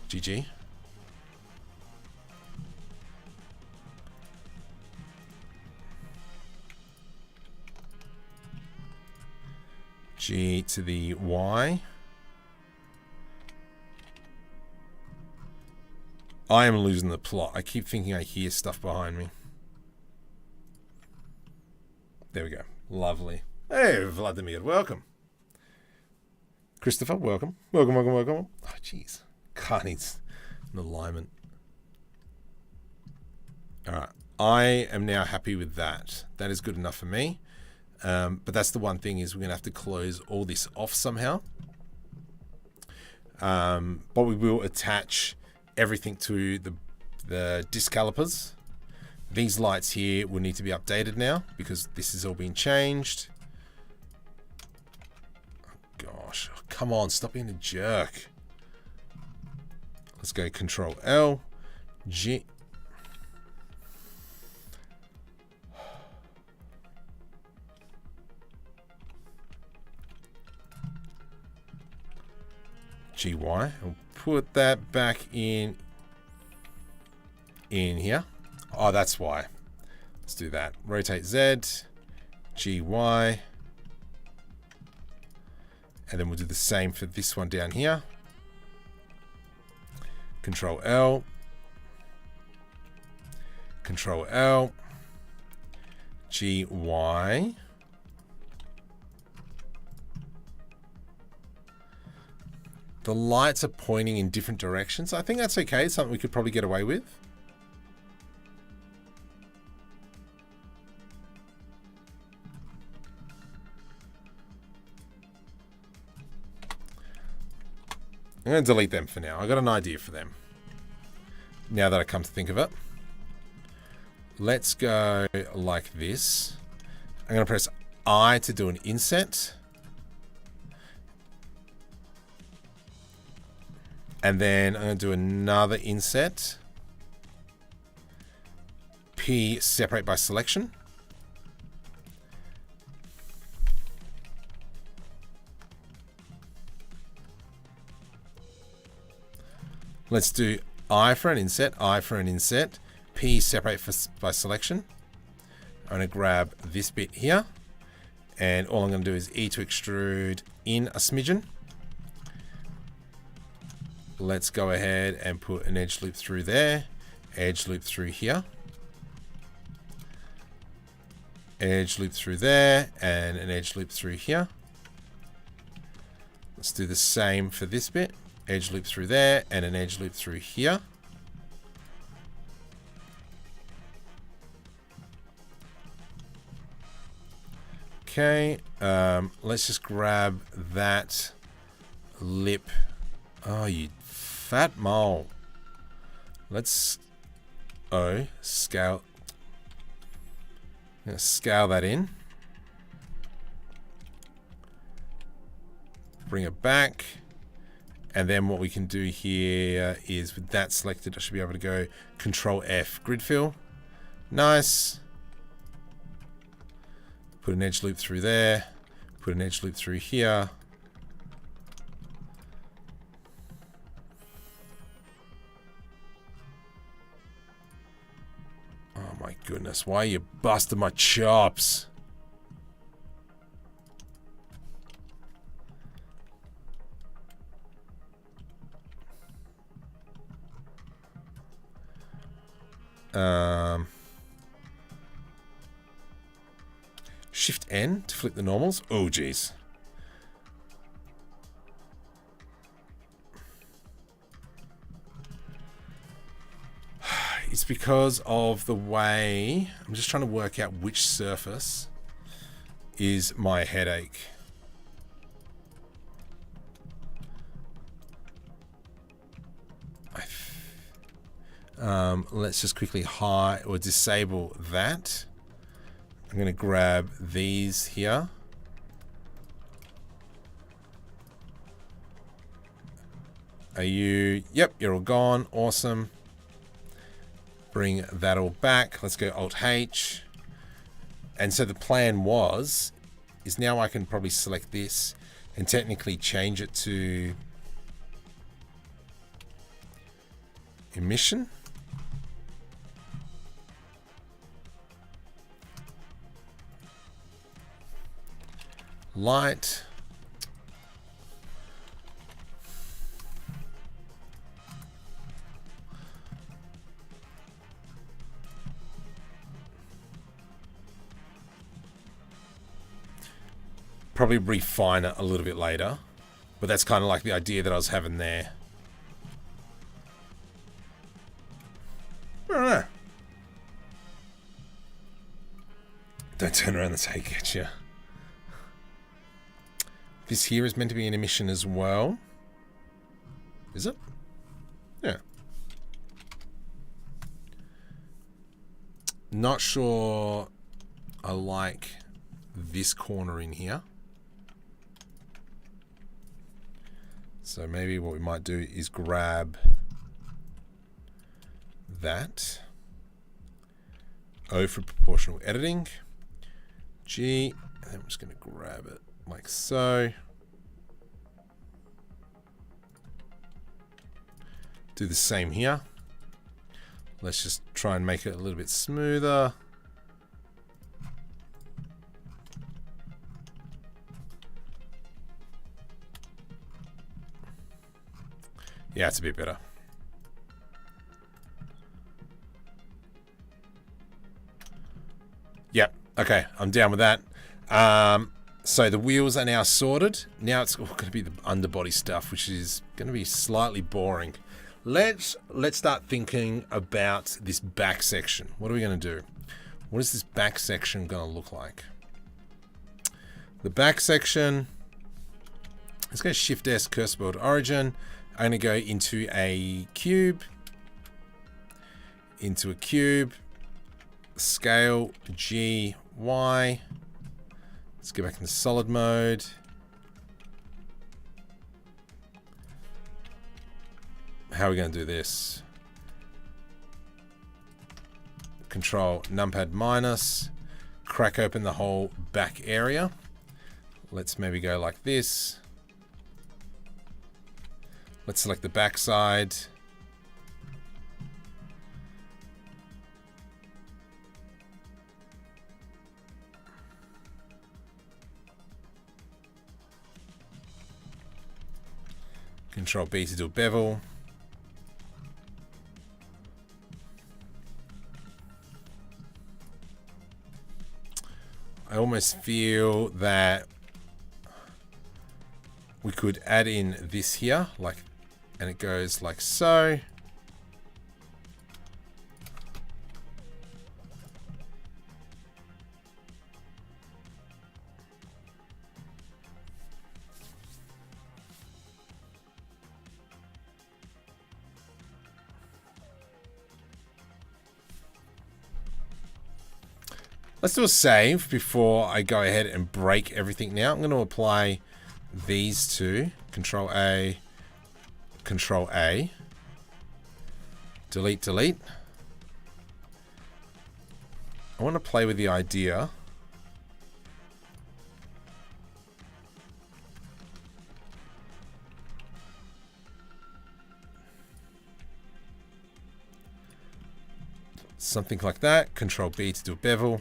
GG. G to the Y. I am losing the plot. I keep thinking I hear stuff behind me. There we go. Lovely. Hey, Vladimir, welcome. Christopher, welcome. Welcome. Oh, jeez. God needs an alignment. All right. I am now happy with that. That is good enough for me. But that's the one thing is we're going to have to close all this off somehow. But we will attach everything to the disc calipers. These lights here will need to be updated now because this has all been changed. Oh, gosh, come on, stop being a jerk. Let's go Control L, G. GY. I'll put that back in here. Oh, that's why. Let's do that. Rotate Z, GY. And then we'll do the same for this one down here. Control L. Control L. GY. The lights are pointing in different directions. I think that's okay. It's something we could probably get away with. I'm going to delete them for now. I got an idea for them. Now that I come to think of it. Let's go like this. I'm going to press I to do an inset. And then I'm going to do another inset. P, separate by selection. Let's do I for an inset, I for an inset. P, separate by selection. I'm going to grab this bit here. And all I'm going to do is E to extrude in a smidgen. Let's go ahead and put an edge loop through there, edge loop through here, edge loop through there, and an edge loop through here. Let's do the same for this bit, edge loop through there, and an edge loop through here. Okay, let's just grab that lip. Oh, you fat mole. Let's scale. I'm gonna scale that in. Bring it back. And then what we can do here is with that selected, I should be able to go Control F, grid fill. Nice. Put an edge loop through there. Put an edge loop through here. Oh my goodness, why are you busting my chops? Shift N to flip the normals. Oh geez. It's because of the way, I'm just trying to work out which surface is my headache. Let's just quickly hide or disable that. I'm going to grab these here. Are you? Yep, you're all gone. Awesome. Bring that all back. Let's go Alt-H. And so the plan is now I can probably select this and technically change it to Emission. Light. Probably refine it a little bit later, but that's kind of like the idea that I was having there. I don't know. Don't turn around and take it, yeah. This here is meant to be an emission as well. Is it? Yeah. Not sure I like this corner in here. So maybe what we might do is grab that. O for proportional editing. G, and I'm just going to grab it like so. Do the same here. Let's just try and make it a little bit smoother. Yeah, it's a bit better. Yep. Okay, I'm down with that. So the wheels are now sorted. Now it's going to be the underbody stuff, which is going to be slightly boring. Let's start thinking about this back section. What are we going to do? What is this back section going to look like? The back section. Let's go Shift S, cursor build origin. I'm going to go into a cube. Into a cube. Scale G, Y. Let's go back into solid mode. How are we going to do this? Control numpad minus. Crack open the whole back area. Let's maybe go like this. Let's select the back side. Control B to do a bevel. I almost feel that we could add in this here, like, and it goes like so. Let's do a save before I go ahead and break everything now. I'm going to apply these two. Control A, Control A. Delete, delete. I want to play with the idea. Something like that. Control B to do a bevel.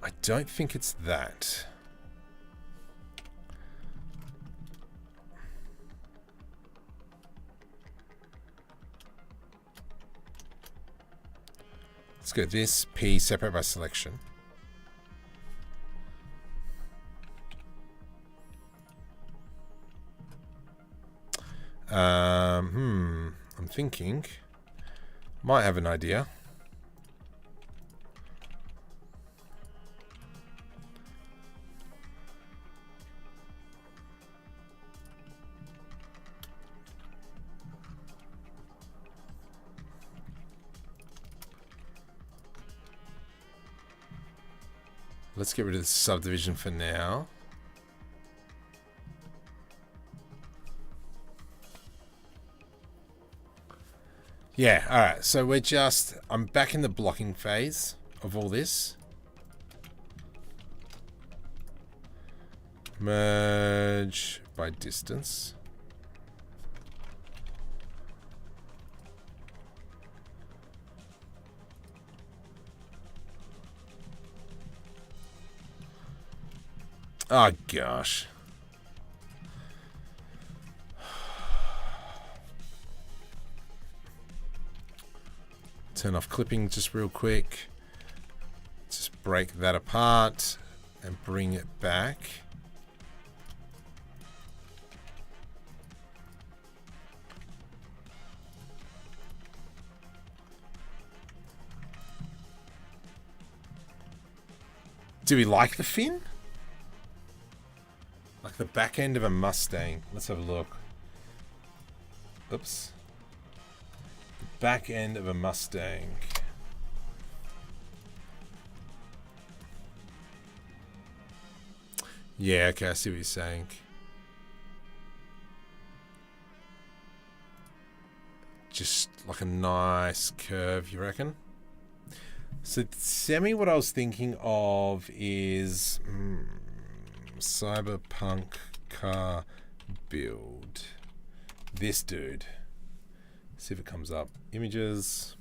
I don't think it's that. Let's go this P, separate by selection. I'm thinking. Might have an idea. Let's get rid of the subdivision for now. Yeah, alright, so we're just... I'm back in the blocking phase of all this. Merge by distance. Oh, gosh. Turn off clipping just real quick. Just break that apart and bring it back. Do we like the fin? Like the back end of a Mustang. Let's have a look. Oops. The back end of a Mustang. Yeah, okay, I see what you're saying. Just like a nice curve, you reckon? So, semi, what I was thinking of is... Cyberpunk car build. This dude. See if it comes up. Images.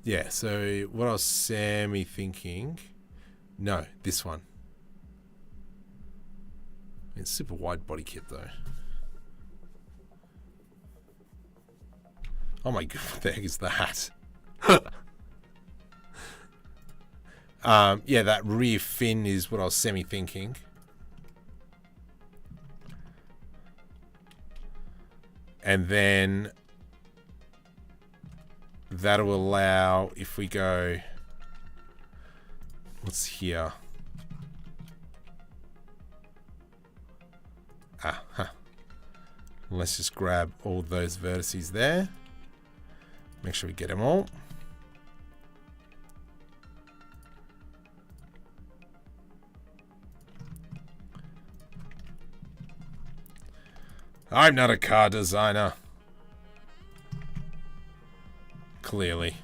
Yeah, so what I was semi thinking. No, this one. It's super wide body kit though. Oh my god, what the heck is that? Yeah, that rear fin is what I was semi-thinking. And then that'll allow, if we go, what's here? Let's just grab all those vertices there. Make sure we get them all. I'm not a car designer. Clearly.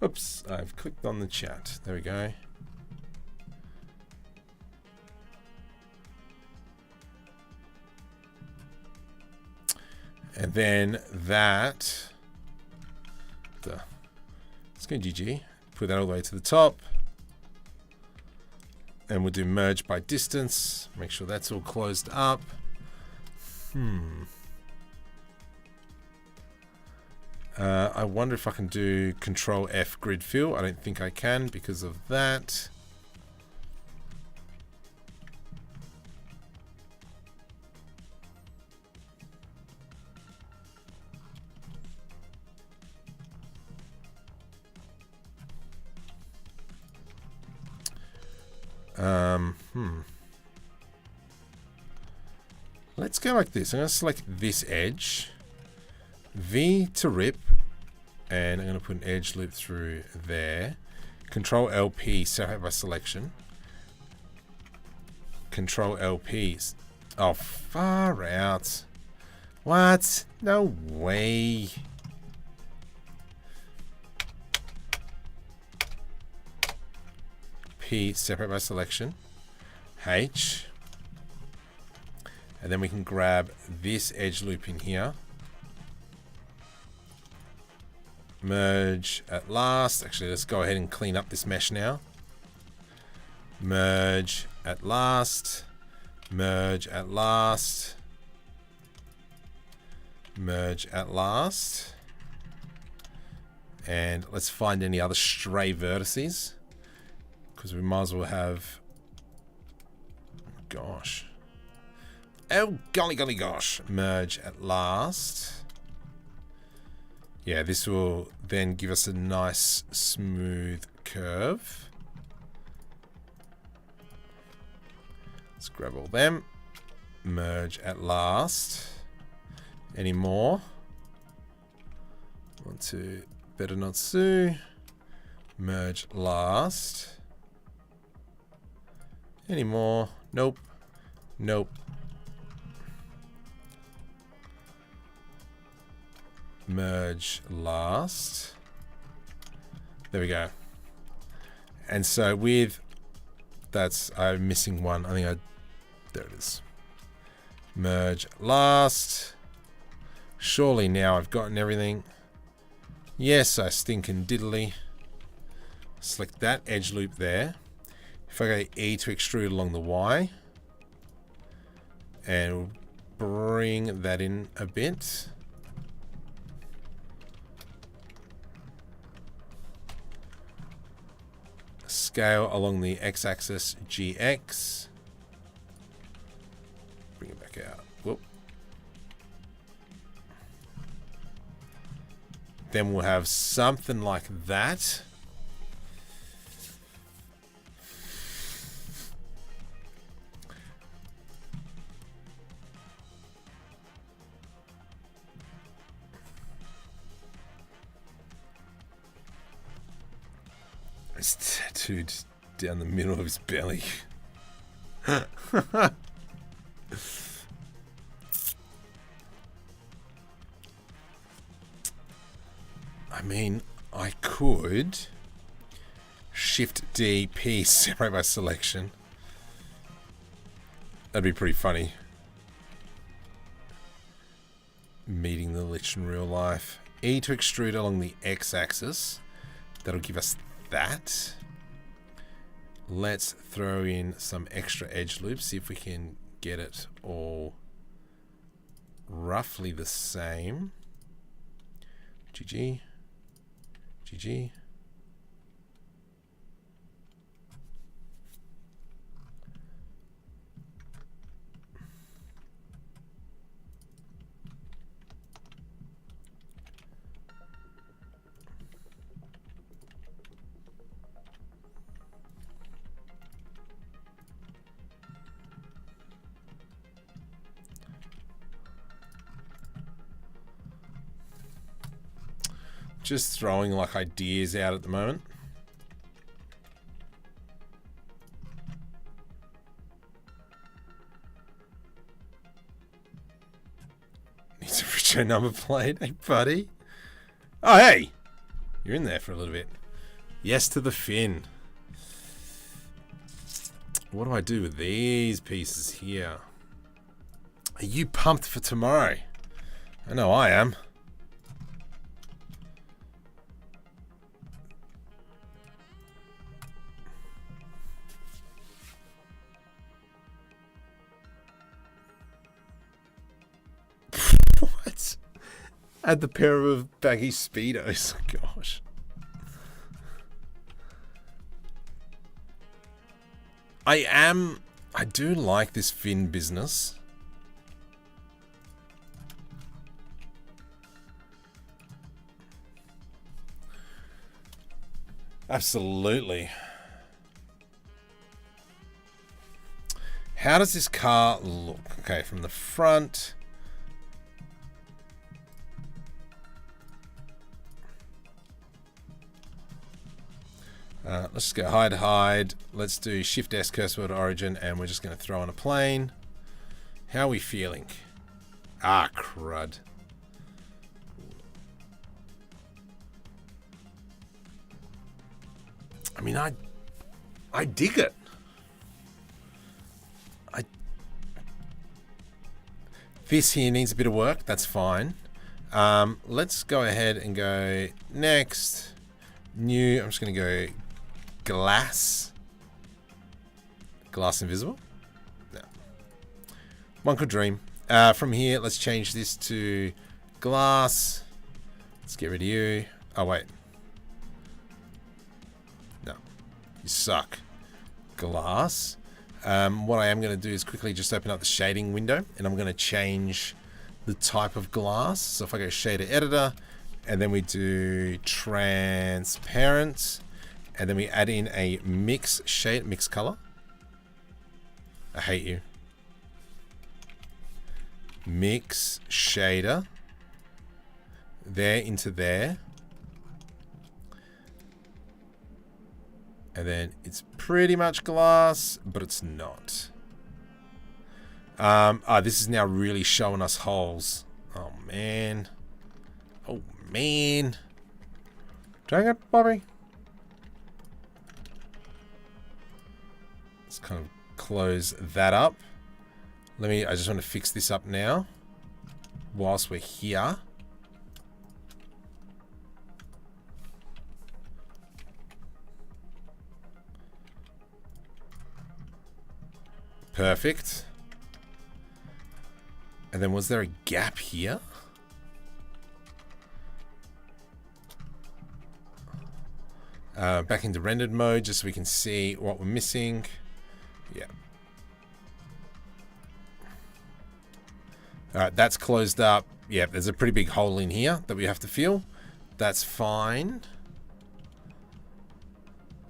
Oops, I've clicked on the chat. There we go. And then that... Let's go GG. Put that all the way to the top. And we'll do merge by distance. Make sure that's all closed up. I wonder if I can do Control F grid fill. I don't think I can because of that. Let's go like this. I'm going to select this edge. V to rip. And I'm going to put an edge loop through there. Control LP, separate by selection. Control LP. Oh, far out. What? No way. P, separate by selection. H. And then we can grab this edge loop in here. Merge at last. Actually, let's go ahead and clean up this mesh now. Merge at last. Merge at last. Merge at last. And let's find any other stray vertices, because we might as well have... Gosh. Oh, golly, golly, gosh. Merge at last. Yeah, this will then give us a nice smooth curve. Let's grab all them. Merge at last. Any more? 1, 2. Better not sue. Merge last. Any more? Nope. Nope. Merge last. There we go. And so with that's I'm missing one. I think I there it is. Merge last. Surely now I've gotten everything. Yes, I stinking diddly. Select that edge loop there. If I go E to extrude along the Y and bring that in a bit. Scale along the x-axis GX. Bring it back out. Whoop. Then we'll have something like that. It's tattooed down the middle of his belly. I mean, I could Shift D, P, separate by selection. That'd be pretty funny. Meeting the lich in real life. E to extrude along the x-axis. That'll give us that. Let's throw in some extra edge loops, see if we can get it all roughly the same. GG. GG. Just throwing like ideas out at the moment. Needs a richer number plate, hey buddy. Oh hey, you're in there for a little bit. Yes to the fin. What do I do with these pieces here? Are you pumped for tomorrow? I know I am. What? Add the pair of baggy Speedos. Gosh. I do like this fin business. Absolutely. How does this car look? Okay, from the front. Let's just go hide. Let's do Shift S cursor to origin, and we're just going to throw on a plane. How are we feeling? Ah, crud. I mean, I dig it. This here needs a bit of work. That's fine. Let's go ahead and go next. New. I'm just going to go glass. Glass invisible? No. One could dream. From here, let's change this to glass. Let's get rid of you. Oh, wait. You suck. Glass. What I am going to do is quickly just open up the shading window, and I'm going to change the type of glass. So if I go shader editor, and then we do transparent, and then we add in a mix color. I hate you. Mix shader. There into there. And then it's pretty much glass, but it's not. This is now really showing us holes. Oh, man. Oh, man. Dang it, Bobby. Let's kind of close that up. I just want to fix this up now whilst we're here. Perfect. And then was there a gap here? Back into rendered mode just so we can see what we're missing. Yeah. Alright, that's closed up. Yeah, there's a pretty big hole in here that we have to fill. That's fine.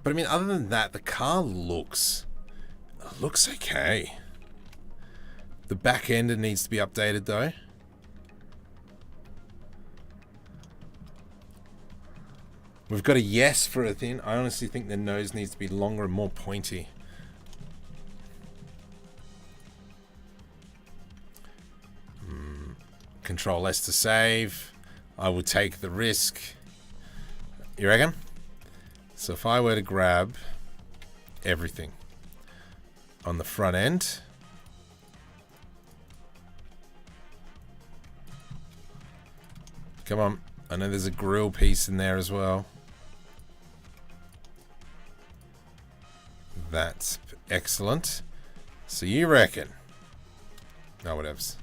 But I mean, other than that, the car looks okay. The back end needs to be updated though. We've got a yes for a thing. I honestly think the nose needs to be longer and more pointy. Control S to save. I would take the risk. You reckon? So if I were to grab everything on the front end. Come on. I know there's a grill piece in there as well. That's excellent. So you reckon... No, whatevs.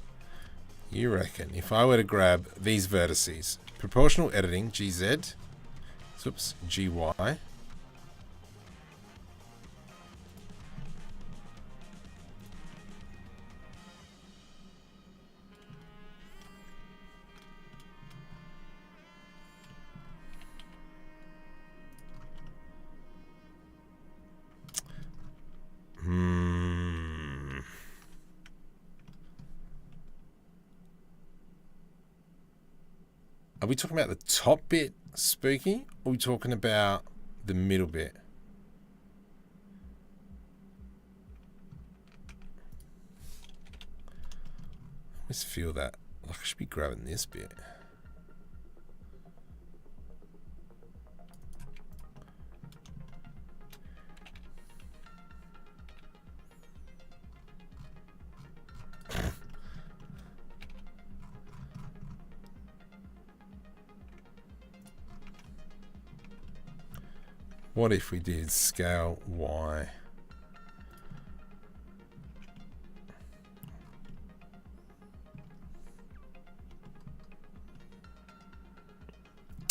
You reckon if I were to grab these vertices, proportional editing, GZ, oops, GY, Are we talking about the top bit, Spooky? Or are we talking about the middle bit? I just feel that. Like I should be grabbing this bit. What if we did scale Y?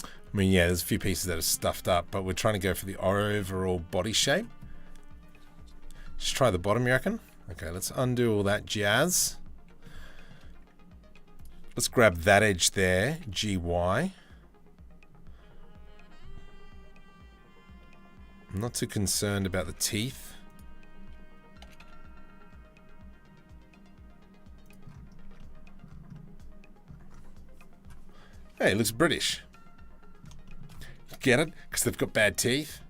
I mean, yeah, there's a few pieces that are stuffed up, but we're trying to go for the overall body shape. Just try the bottom, you reckon? Okay, let's undo all that jazz. Let's grab that edge there, GY. I'm not too concerned about the teeth. Hey, it looks British. Get it? Because they've got bad teeth.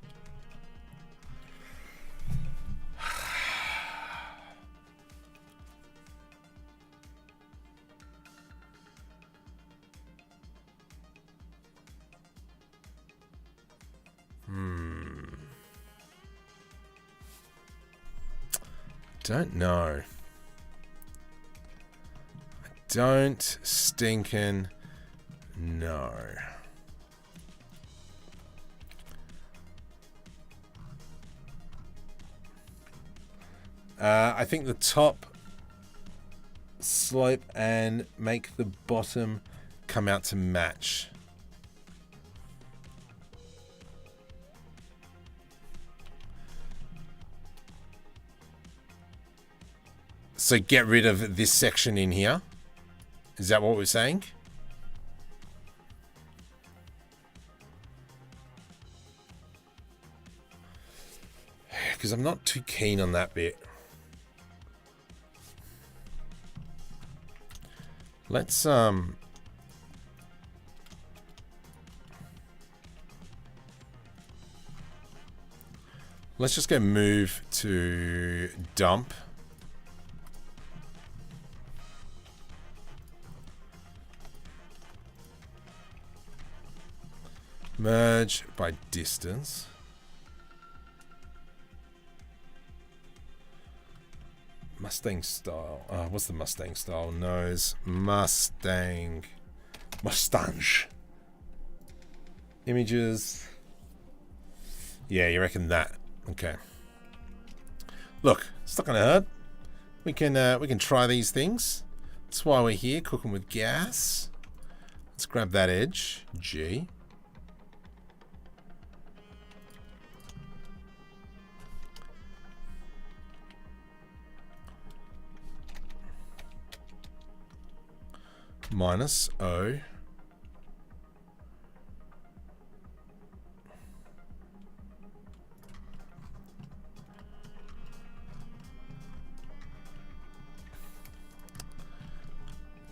Don't know. I don't stinking know. I think the top slope and make the bottom come out to match. So get rid of this section in here. Is that what we're saying? Because I'm not too keen on that bit. Let's just go move to dump. Merge by distance. Mustang-style. What's the Mustang-style nose? Mustang. Mustange. Images. Yeah, you reckon that? Okay. Look, it's not gonna hurt. We can try these things. That's why we're here, cooking with gas. Let's grab that edge. G. Minus O.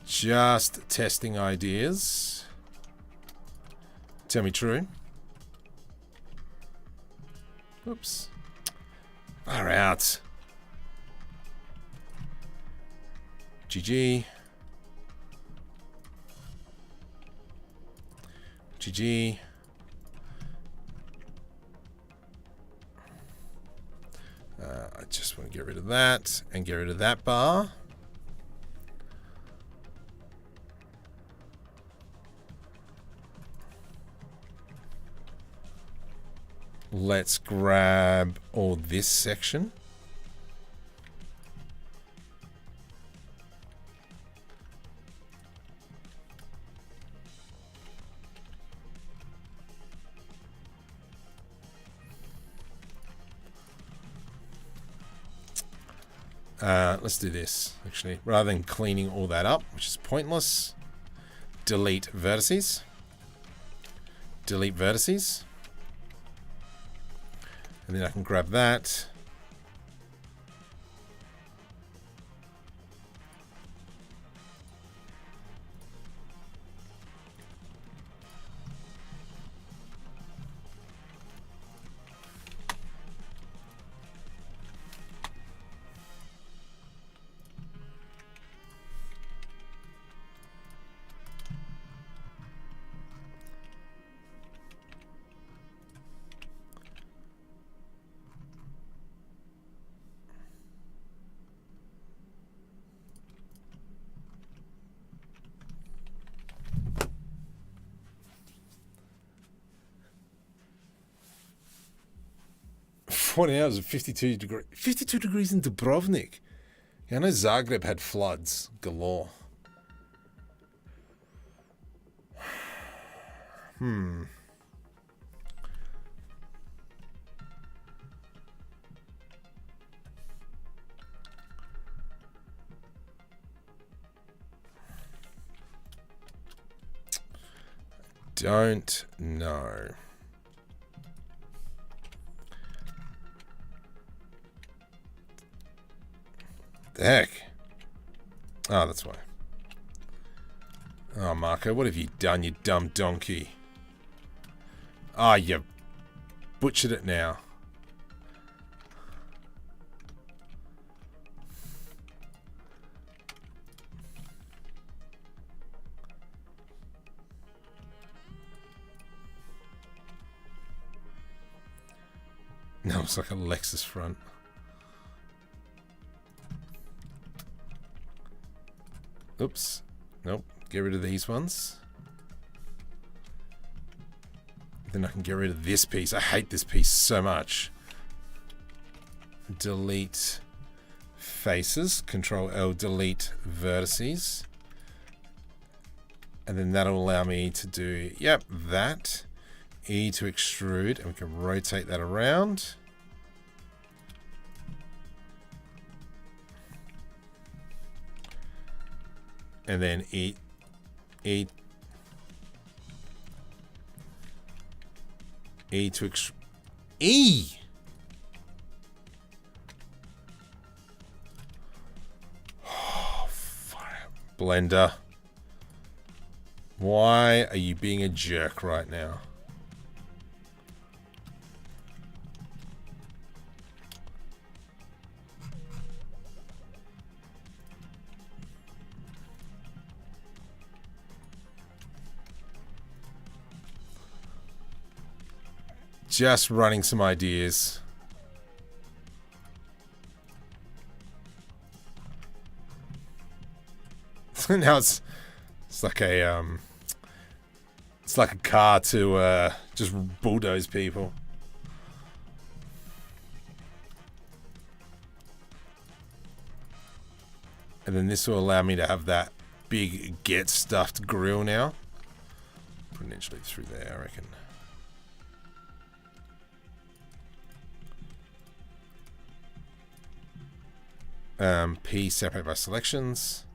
Just testing ideas. Tell me true. Oops. Far out. GG. GG. I just want to get rid of that and get rid of that bar. Let's grab all this section. Let's do this, actually. Rather than cleaning all that up, which is pointless, delete vertices. Delete vertices. And then I can grab that. Hours of 52 degrees. 52 degrees in Dubrovnik. Yeah, I know Zagreb had floods galore. Don't know. The heck? Oh, that's why. Oh, Marco, what have you done, you dumb donkey? Ah, you butchered it now. No, it's like a Lexus front. Oops. Nope. Get rid of these ones. Then I can get rid of this piece. I hate this piece so much. Delete faces. Control L, delete vertices. And then that'll allow me to do, yep, that. E to extrude. And we can rotate that around. And then E to E. Oh, fire. Blender. Why are you being a jerk right now? Just running some ideas. Now it's like a car to just bulldoze people. And then this will allow me to have that big get stuffed grill now. Potentially through there, I reckon. P separate by selections.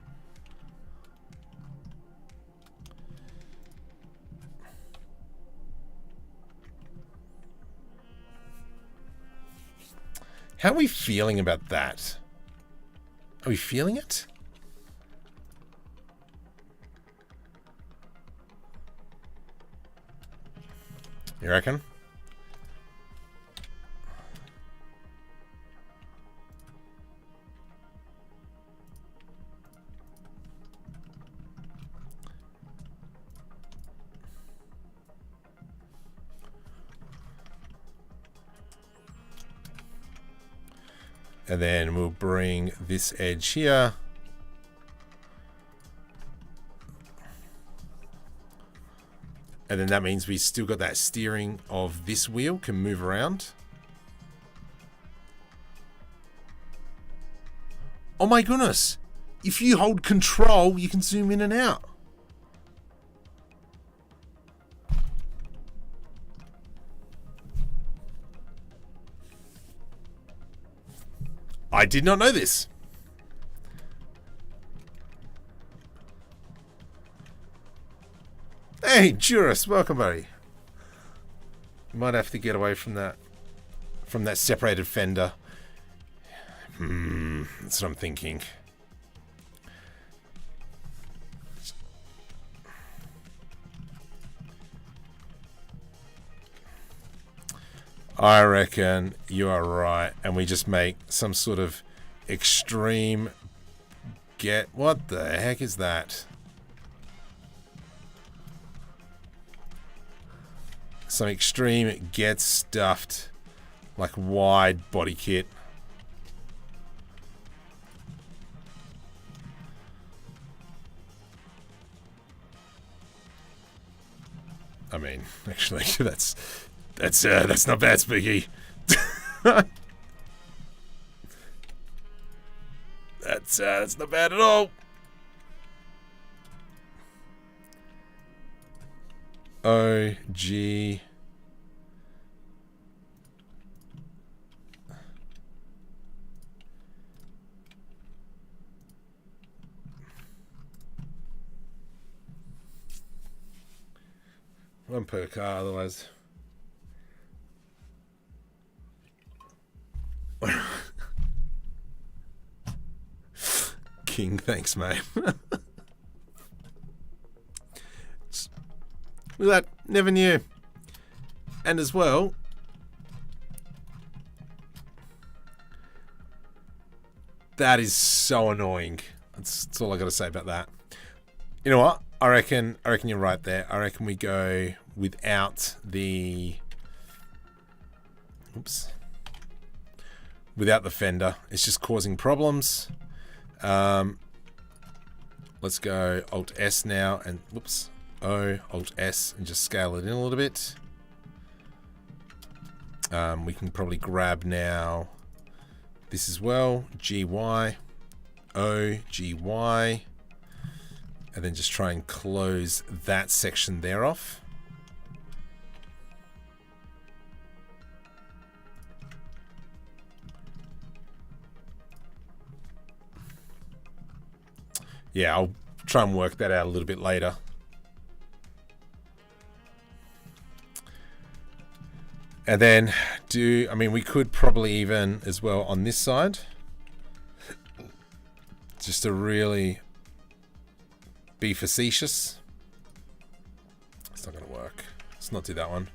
How are we feeling about that? Are we feeling it? You reckon? And then we'll bring this edge here. And then that means we still got that steering of this wheel can move around. Oh my goodness. If you hold control, you can zoom in and out. I did not know this. Hey, Juris, welcome, buddy. You might have to get away from that separated fender. That's what I'm thinking. I reckon you are right, and we just make some sort of extreme get. What the heck is that? Some extreme get stuffed, like wide body kit. I mean, actually, that's not bad, Spooky. That's not bad at all. OG. One per car, otherwise. King, thanks, mate. Look at that, never knew. And as well, that is so annoying. That's all I got to say about that. You know what? I reckon you're right there. I reckon we go without the... Oops. Without the fender. It's just causing problems. Let's go Alt-S now and... Whoops. O, Alt-S, and just scale it in a little bit. We can probably grab now this as well. GY. O, GY. And then just try and close that section there off. Yeah, I'll try and work that out a little bit later. And then we could probably even as well on this side, just to really be facetious. It's not going to work. Let's not do that one.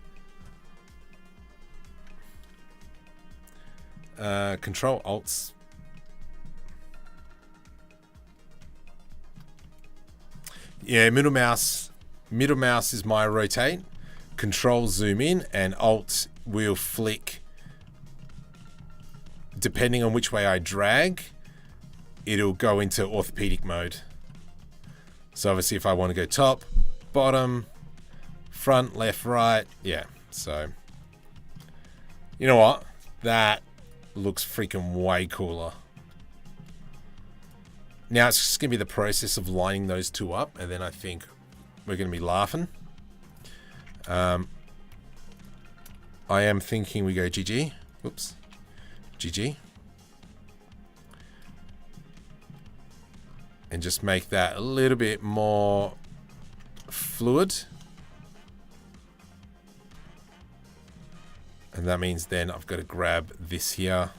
Control Alts. Yeah, middle mouse is my rotate. Control zoom in, and Alt will flick. Depending on which way I drag, it'll go into orthopedic mode. So obviously if I want to go top, bottom, front, left, right, yeah. So, you know what? That looks freaking way cooler. Now it's just going to be the process of lining those two up, and then I think we're going to be laughing. I am thinking we go GG. Whoops. GG. And just make that a little bit more fluid. And that means then I've got to grab this here.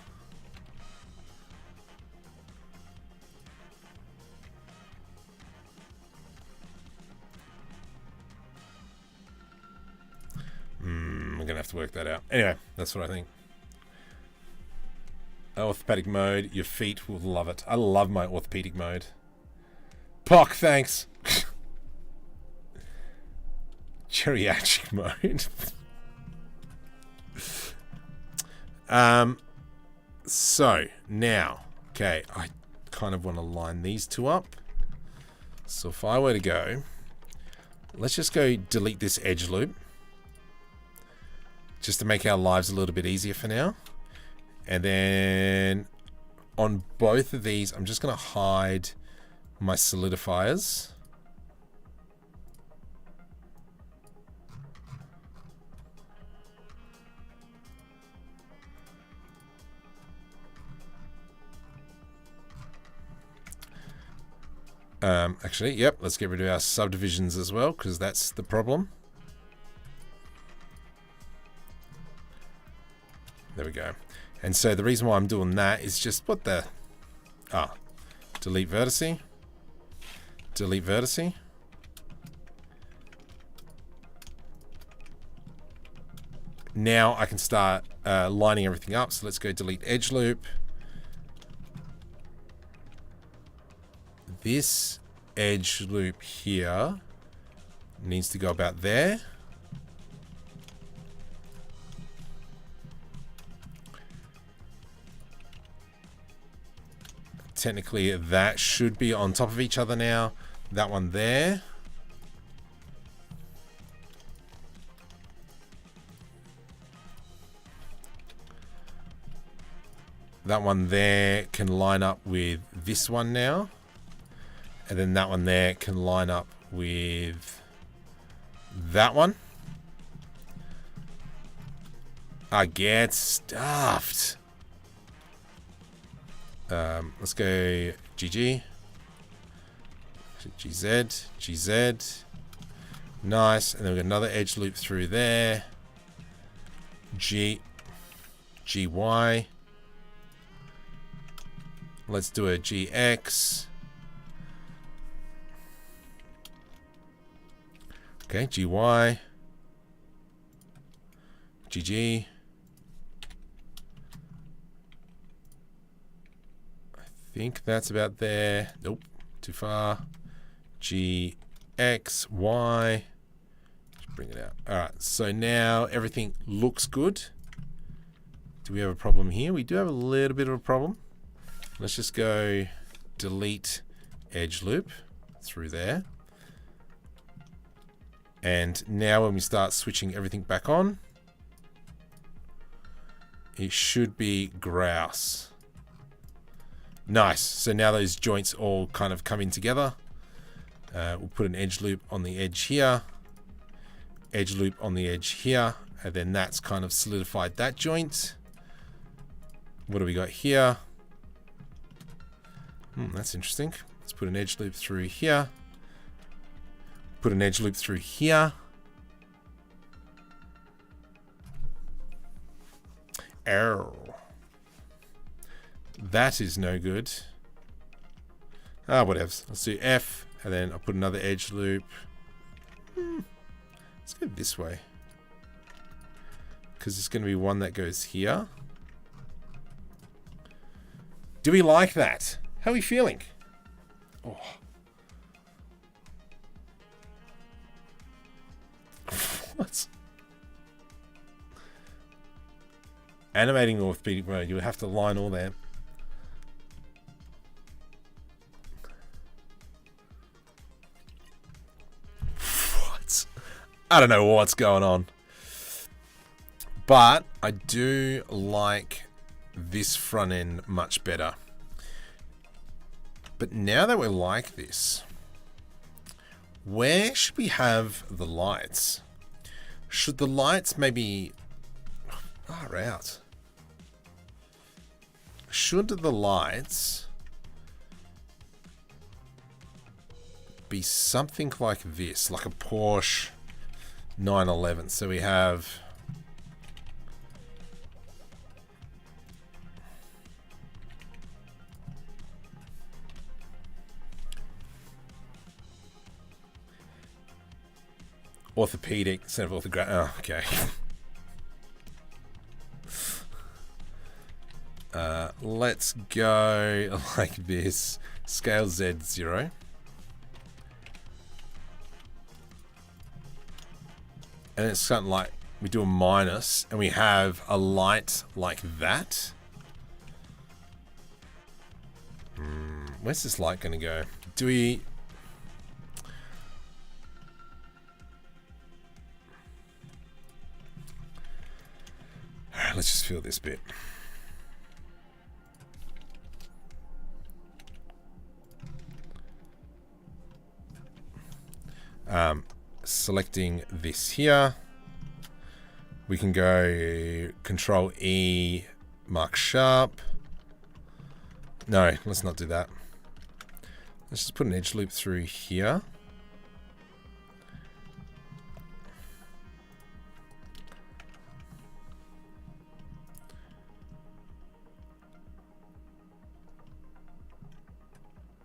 I'm going to have to work that out. Anyway, that's what I think. Orthopedic mode. Your feet will love it. I love my orthopedic mode. Pock, thanks. Geriatric mode. So now, okay, I kind of want to line these two up. So if I were to go, let's just go delete this edge loop, just to make our lives a little bit easier for now. And then on both of these, I'm just going to hide my solidifiers. Actually, yep, let's get rid of our subdivisions as well, because that's the problem. There we go. And so the reason why I'm doing that is just what the... delete vertice. Delete vertice. Now I can start lining everything up. So let's go delete edge loop. This edge loop here needs to go about there. Technically, that should be on top of each other now. That one there. That one there can line up with this one now. And then that one there can line up with that one. I get stuffed. Let's go GG. GZ. GZ. Nice. And then we've got another edge loop through there. GY. Let's do a GX. Okay, GY. GG. I think that's about there. Nope, too far. GX, Y. Just bring it out. All right, so now everything looks good. Do we have a problem here? We do have a little bit of a problem. Let's just go delete edge loop through there. And now when we start switching everything back on, it should be grouse. Nice. So now those joints all kind of come in together. We'll put an edge loop on the edge here. Edge loop on the edge here. And then that's kind of solidified that joint. What do we got here? That's interesting. Let's put an edge loop through here. Put an edge loop through here. Oh. That is no good. Ah, whatever. Let's do F, and then I'll put another edge loop. Let's go this way. Because it's going to be one that goes here. Do we like that? How are we feeling? Oh. What? Animating orthopedic mode. You would have to line all there. What? I don't know what's going on. But I do like this front end much better. But now that we're like this, where should we have the lights? Should the lights maybe... far out. Should the lights be something like this, like a Porsche 911? So we have orthopedic instead of orthographic. Oh, okay. Let's go like this. Scale Z0. And it's something like we do a minus and we have a light like that. Where's this light going to go? Do we... Alright, let's just feel this bit. Selecting this here, we can go Control E, mark sharp. No, let's not do that. Let's just put an edge loop through here.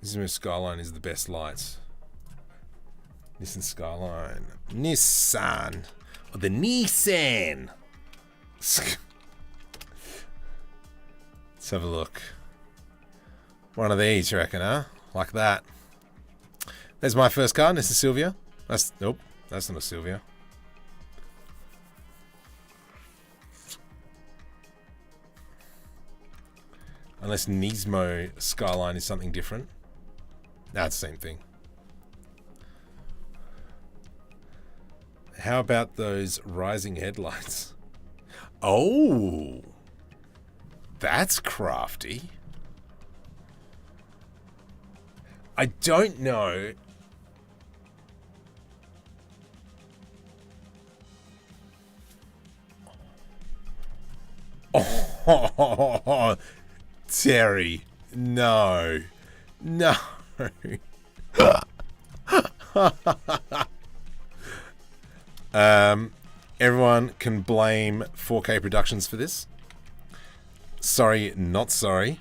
Nissan Skyline is the best lights. Nissan Skyline. Nissan. Or the Nissan. Let's have a look. One of these, you reckon, huh? Like that. There's my first car, Nissan Silvia. That's... Nope, that's not a Silvia. Unless Nismo Skyline is something different. That's the same thing. How about those rising headlights? Oh, that's crafty. I don't know. Oh, Terry, no, no. Everyone can blame 4K Productions for this. Sorry, not sorry.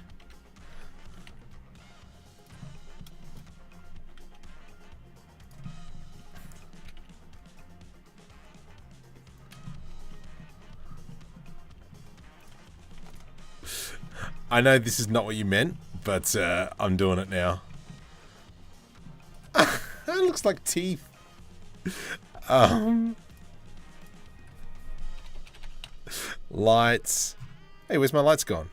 I know this is not what you meant, but I'm doing it now. It looks like teeth. Lights. Hey, where's my lights gone?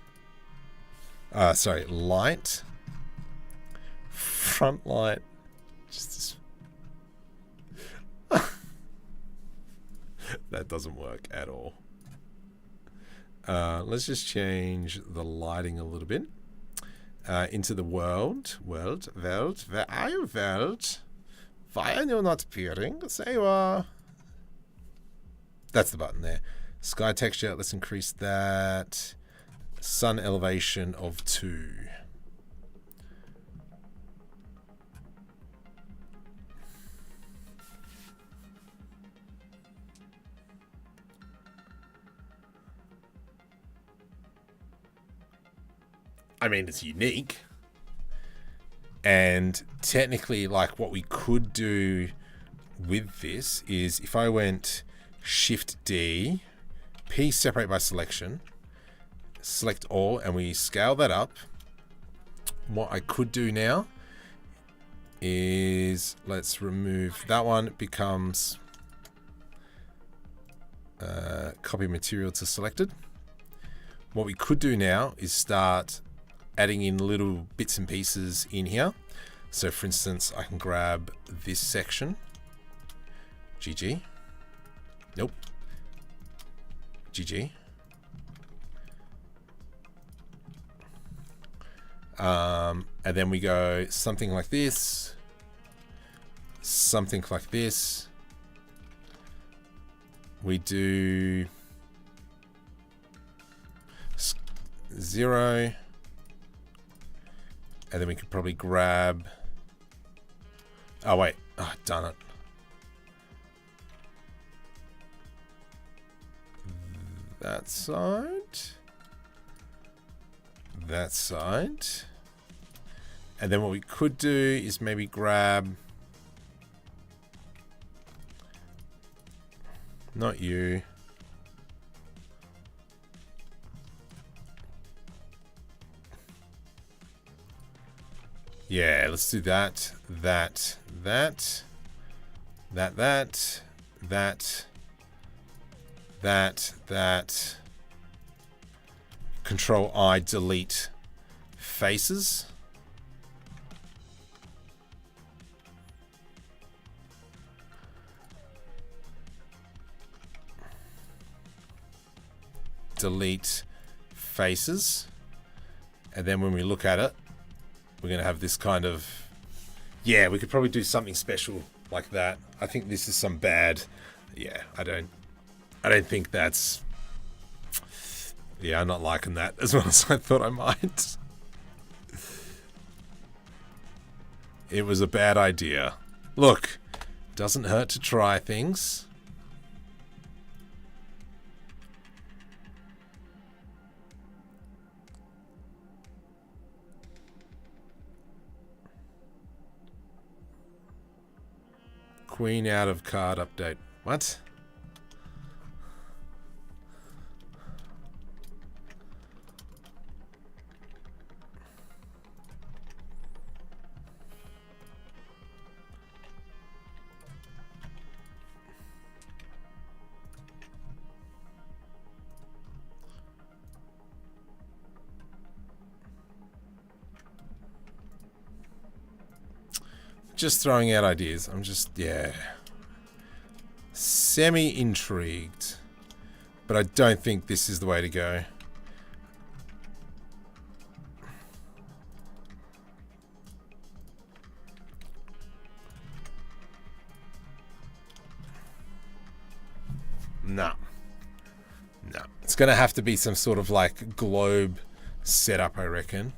Sorry, light. Front light. Just this. That doesn't work at all. Let's just change the lighting a little bit. Into the world. World. Where are you, world? Why are you not appearing? Say you are. That's the button there. Sky texture, let's increase that. Sun elevation of 2. I mean, it's unique. And technically, like, what we could do with this is if I went Shift D, P separate by selection, select all, and we scale that up. What I could do now is let's remove that one. It becomes copy material to selected. What we could do now is start adding in little bits and pieces in here. So for instance, I can grab this section. GG. Nope. GG. And then we go something like this, something like this. We do 0, and then we could probably grab. Oh wait, oh darn it. That side. That side. And then what we could do is maybe grab, not you. Yeah, let's do that, that, that, that, that, that, that, that. Control I, delete faces. Delete faces. And then when we look at it, we're going to have this kind of, yeah, we could probably do something special like that. I think this is some bad, yeah, I don't think that's, yeah, I'm not liking that as well as I thought I might. It was a bad idea. Look, doesn't hurt to try things. Queen out of card update. What? Just throwing out ideas. I'm just, yeah, semi-intrigued, but I don't think this is the way to go. No. No. It's going to have to be some sort of like globe setup, I reckon.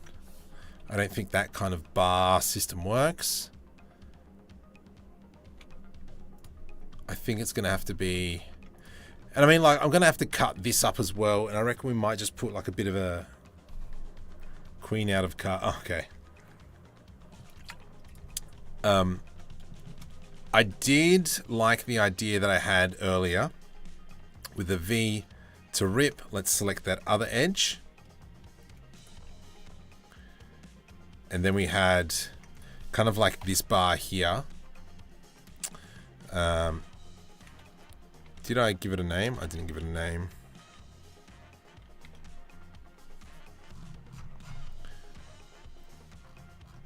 I don't think that kind of bar system works. I think it's going to have to be, and I mean, like, I'm going to have to cut this up as well, and I reckon we might just put like a bit of a queen out of card. Oh, okay. I did like the idea that I had earlier with the V to rip. Let's select that other edge. And then we had kind of like this bar here. Did I give it a name? I didn't give it a name.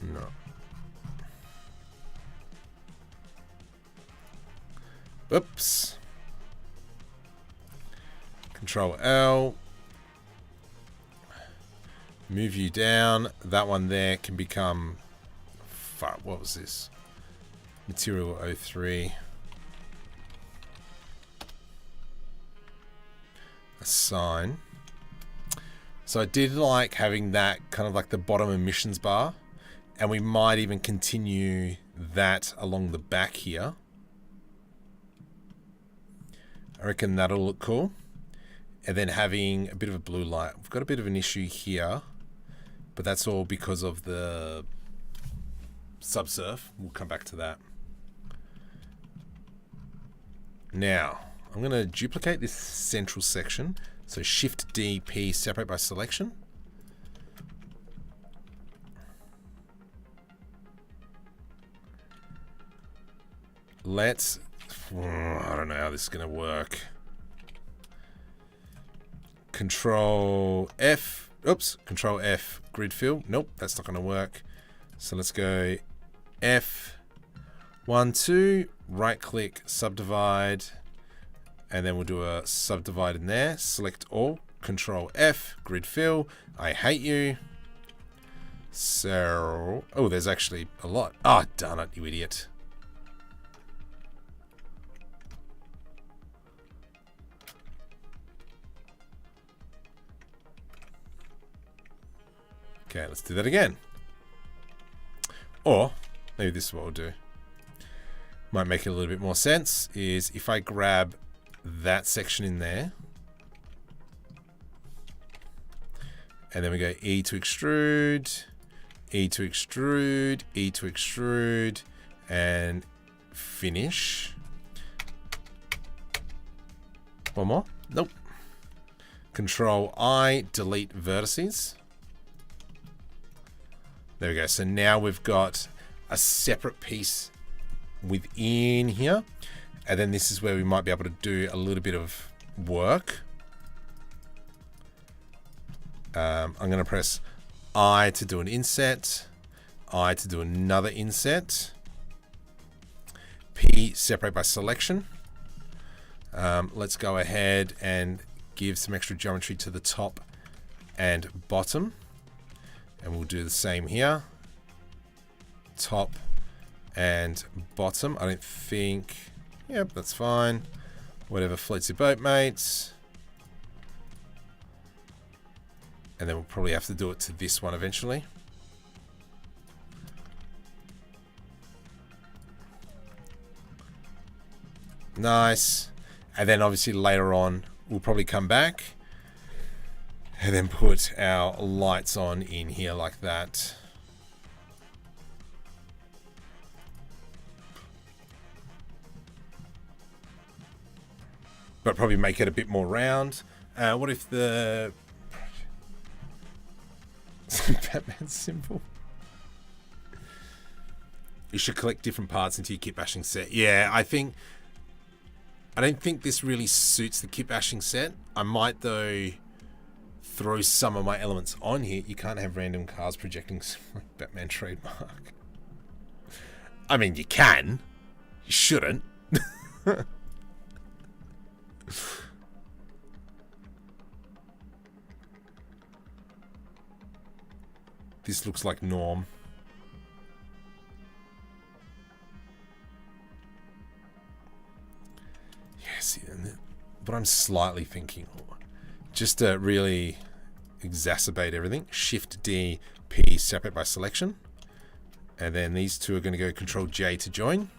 No. Oops. Control L. Move you down. That one there can become, fuck, what was this? Material 03. Assign. So I did like having that kind of like the bottom emissions bar, and we might even continue that along the back here. I reckon that'll look cool. And then having a bit of a blue light. We've got a bit of an issue here but that's all because of the subsurf. We'll come back to that. Now, I'm going to duplicate this central section. So Shift D, P, separate by selection. Let's, I don't know how this is going to work. Control F, oops, Control F, grid fill. Nope, that's not going to work. So let's go F, 1, 2, right click, subdivide, and then we'll do a subdivide in there. Select all, Control F, grid fill. I hate you. So, oh, there's actually a lot. Ah, oh, darn it, you idiot. Okay, let's do that again. Or, maybe this is what we'll do. Might make it a little bit more sense, is if I grab that section in there, and then we go E to extrude, E to extrude, E to extrude, and finish. One more? Nope. Control I, delete vertices. There we go. So now we've got a separate piece within here. And then this is where we might be able to do a little bit of work. I'm going to press I to do an inset. I to do another inset. P, separate by selection. Let's go ahead and give some extra geometry to the top and bottom. And we'll do the same here. Top and bottom. I don't think... Yep, that's fine. Whatever floats your boat, mates. And then we'll probably have to do it to this one eventually. Nice. And then obviously later on, we'll probably come back and then put our lights on in here like that. But probably make it a bit more round. What if the Batman symbol? You should collect different parts into your kit bashing set. Yeah, I don't think this really suits the kit bashing set. I might though throw some of my elements on here. You can't have random cars projecting Batman trademark. I mean, you can. You shouldn't. This looks like Norm. Yes, but I'm slightly thinking, just to really exacerbate everything, Shift D, P, separate by selection. And then these two are going to go Control J to join.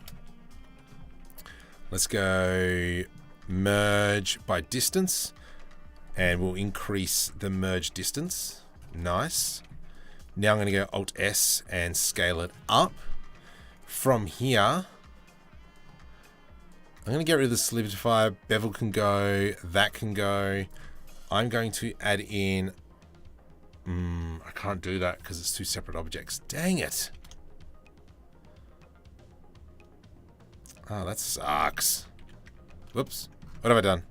Let's go merge by distance. And we'll increase the merge distance. Nice. Now I'm going to go Alt S and scale it up. From here, I'm going to get rid of the Solidify. Bevel can go. That can go. I'm going to add in... I can't do that because it's two separate objects. Dang it. Oh, that sucks. Whoops. What have I done?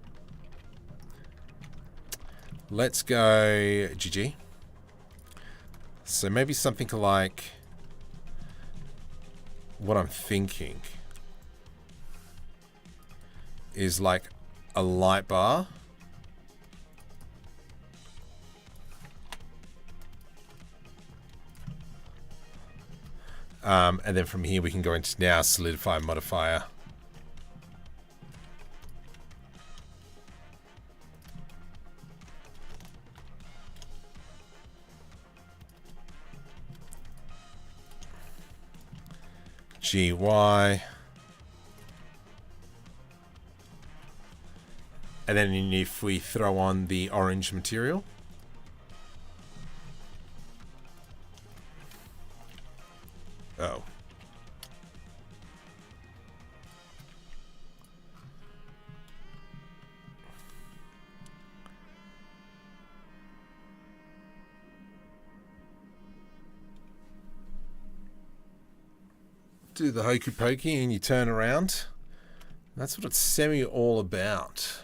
Let's go GG. So maybe something like what I'm thinking is like a light bar. And then from here we can go into now solidify modifier. GY. And then if we throw on the orange material. do the hokey pokey and you turn around. That's what it's semi all about.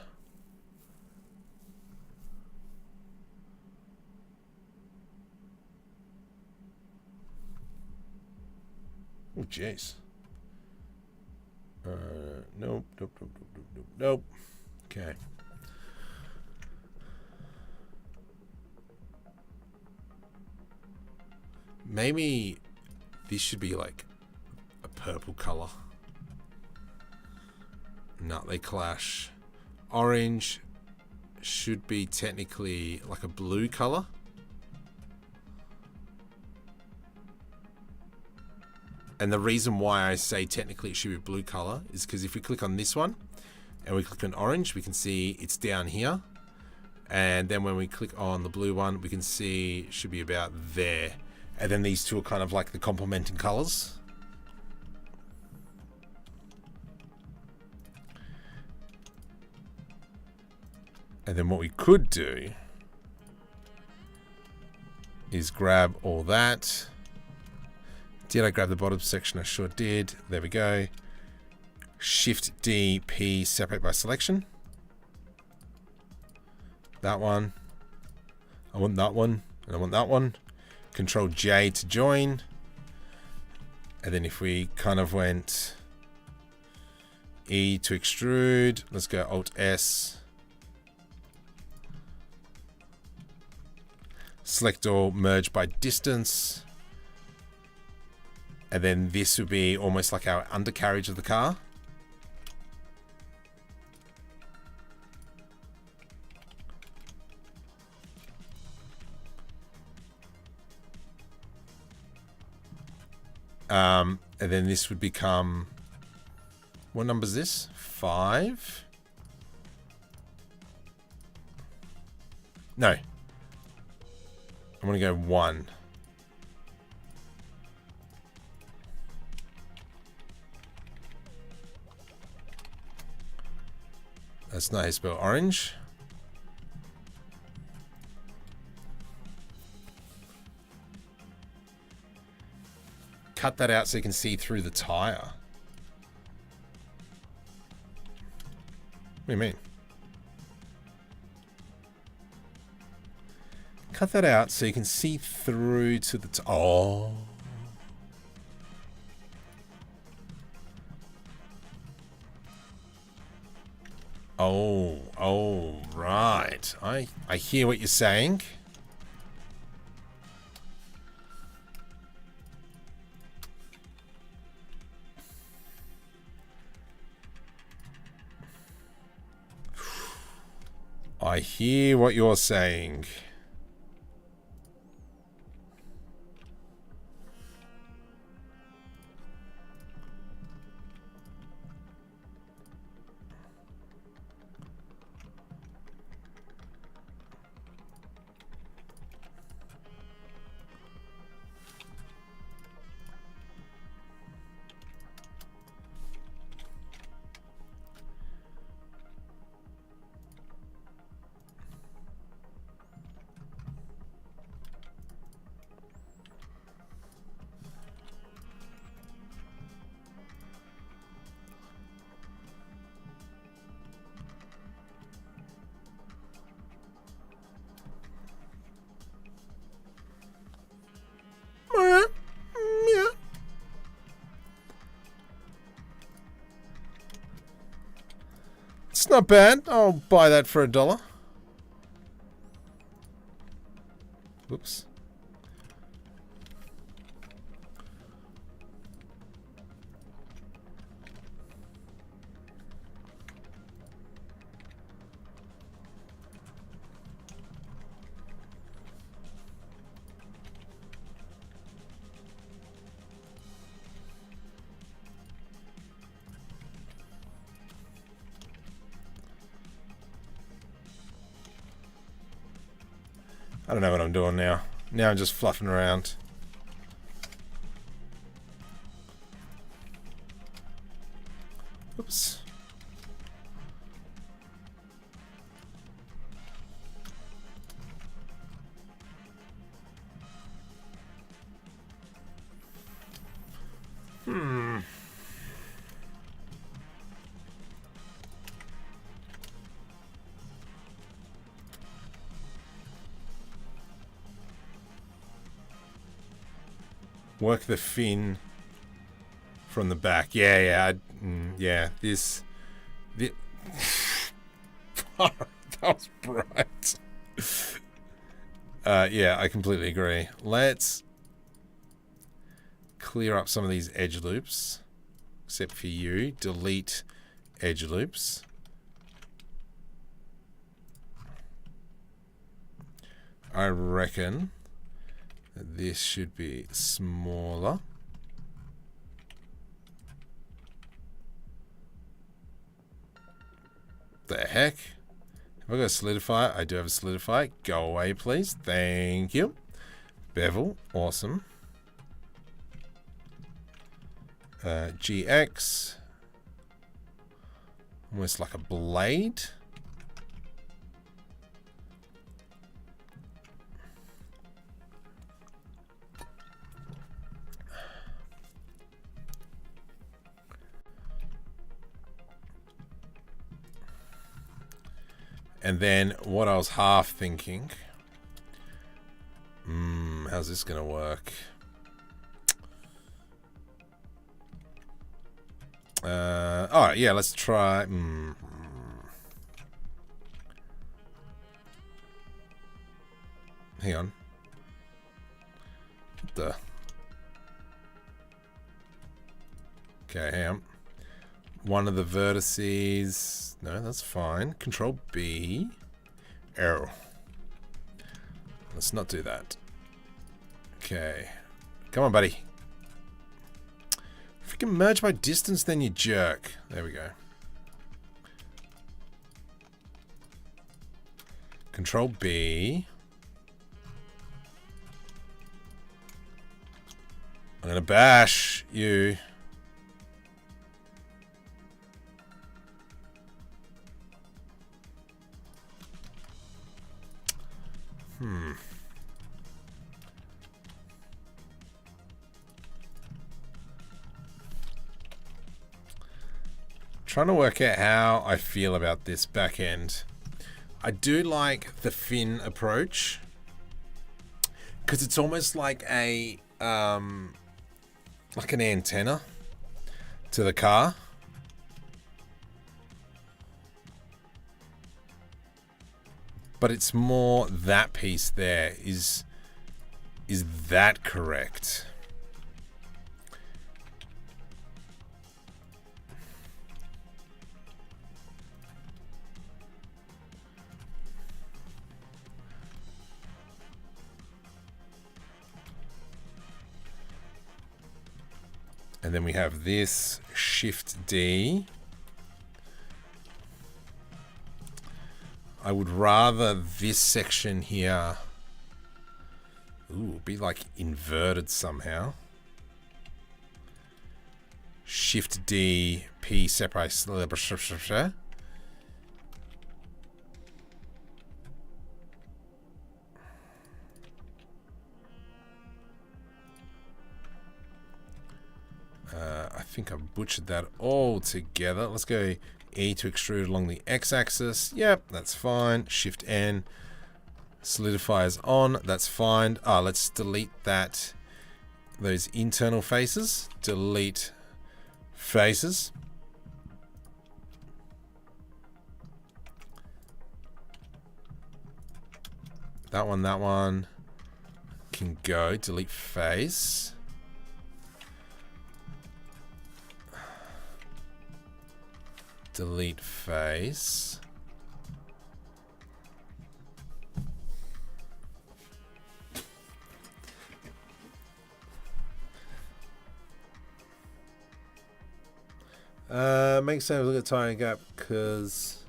Oh, jeez. Nope. Okay. Maybe this should be like a purple color. No, they clash. Orange should be technically like a blue color. And the reason why I say technically it should be a blue color is because if we click on this one and we click on orange, we can see it's down here. And then when we click on the blue one, we can see it should be about there. And then these two are kind of like the complementing colors. And then what we could do is grab all that. Did I grab the bottom section? I sure did. There we go. Shift D, P, separate by selection. That one. I want that one. And I want that one. Control J to join. And then if we kind of went E to extrude, let's go Alt S. Select all, merge by distance. And then this would be almost like our undercarriage of the car. And then this would become, what number is this? 5? No. I'm going to go 1. That's not how you spell orange. Cut that out so you can see through the tire. What do you mean? Cut that out so you can see through to the oh. Oh, right. I hear what you're saying. I hear what you're saying. It's not bad. I'll buy that for $1. Whoops. I don't know what I'm doing now. Now I'm just fluffing around. Oops. Work the fin from the back. Yeah. Yeah. This that was bright. Yeah, I completely agree. Let's clear up some of these edge loops. Except for you. Delete edge loops. I reckon that this should be smaller. The heck? Have I got a solidify? I do have a solidify. Go away, please. Thank you. Bevel. Awesome. GX. Almost like a blade. And then what I was half thinking, how's this going to work? All right, yeah, let's try. Hang on. Okay, hang on. One of the vertices. No, that's fine. Control B. Arrow. Let's not do that. Okay. Come on, buddy. Freaking merge by distance, then, you jerk. There we go. Control B. I'm gonna bash you. Trying to work out how I feel about this back end. I do like the fin approach because it's almost like a like an antenna to the car. But it's more that piece there. Is that correct? And then we have this Shift D. I would rather this section here, be like inverted somehow. Shift D, P separate. I think I butchered that all together. Let's go E to extrude along the X-axis. Yep, that's fine. Shift N. Solidify is on. That's fine. Let's delete that. Those internal faces. Delete faces. That one can go. Delete face. Delete face. Makes sense. Look at tire gap because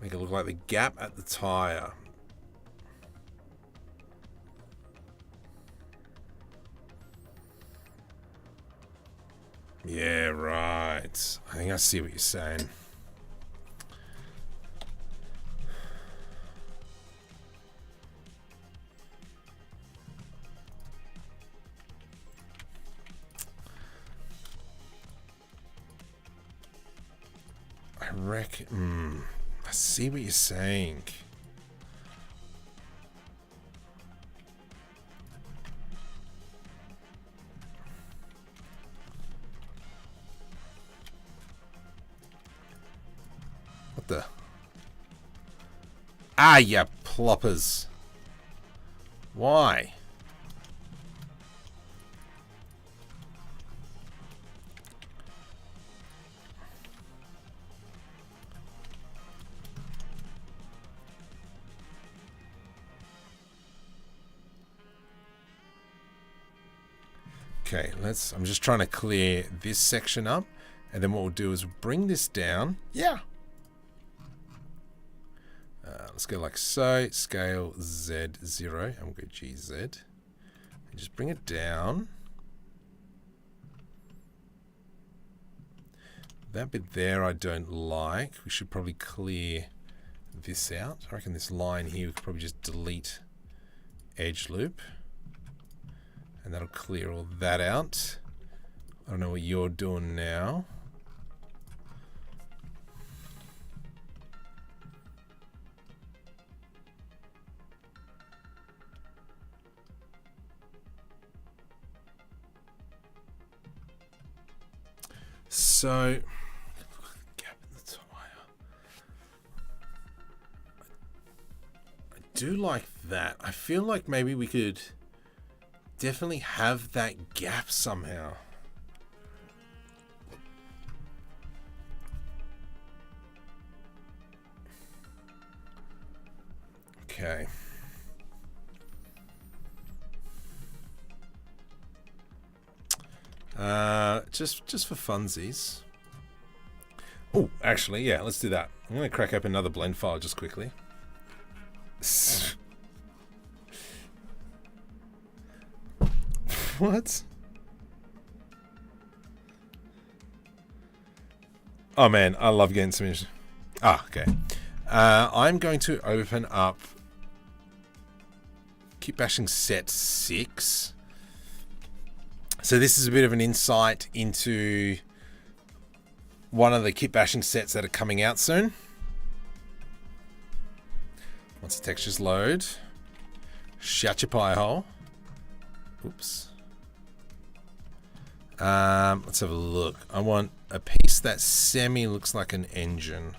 make it look like the gap at the tire. Yeah, right. I think I see what you're saying. I reckon. I see what you're saying. What the? Ah, ya ploppers. Why? Okay, I'm just trying to clear this section up, and then what we'll do is bring this down. Yeah. Let's go like so, scale Z0, and we'll go GZ. And just bring it down. That bit there I don't like. We should probably clear this out. I reckon this line here we could probably just delete edge loop. And that'll clear all that out. I don't know what you're doing now. So, gap in the tire. I do like that. I feel like maybe we could definitely have that gap somehow. Okay. Just for funsies. Oh, actually, yeah, let's do that. I'm going to crack up another blend file just quickly. What? Oh man, I love getting some. Ah, okay. I'm going to open up Kitbashing set 6. So this is a bit of an insight into one of the Kitbashing sets that are coming out soon. Once the textures load, shut your pie hole. Oops. Let's have a look. I want a piece that semi looks like an engine.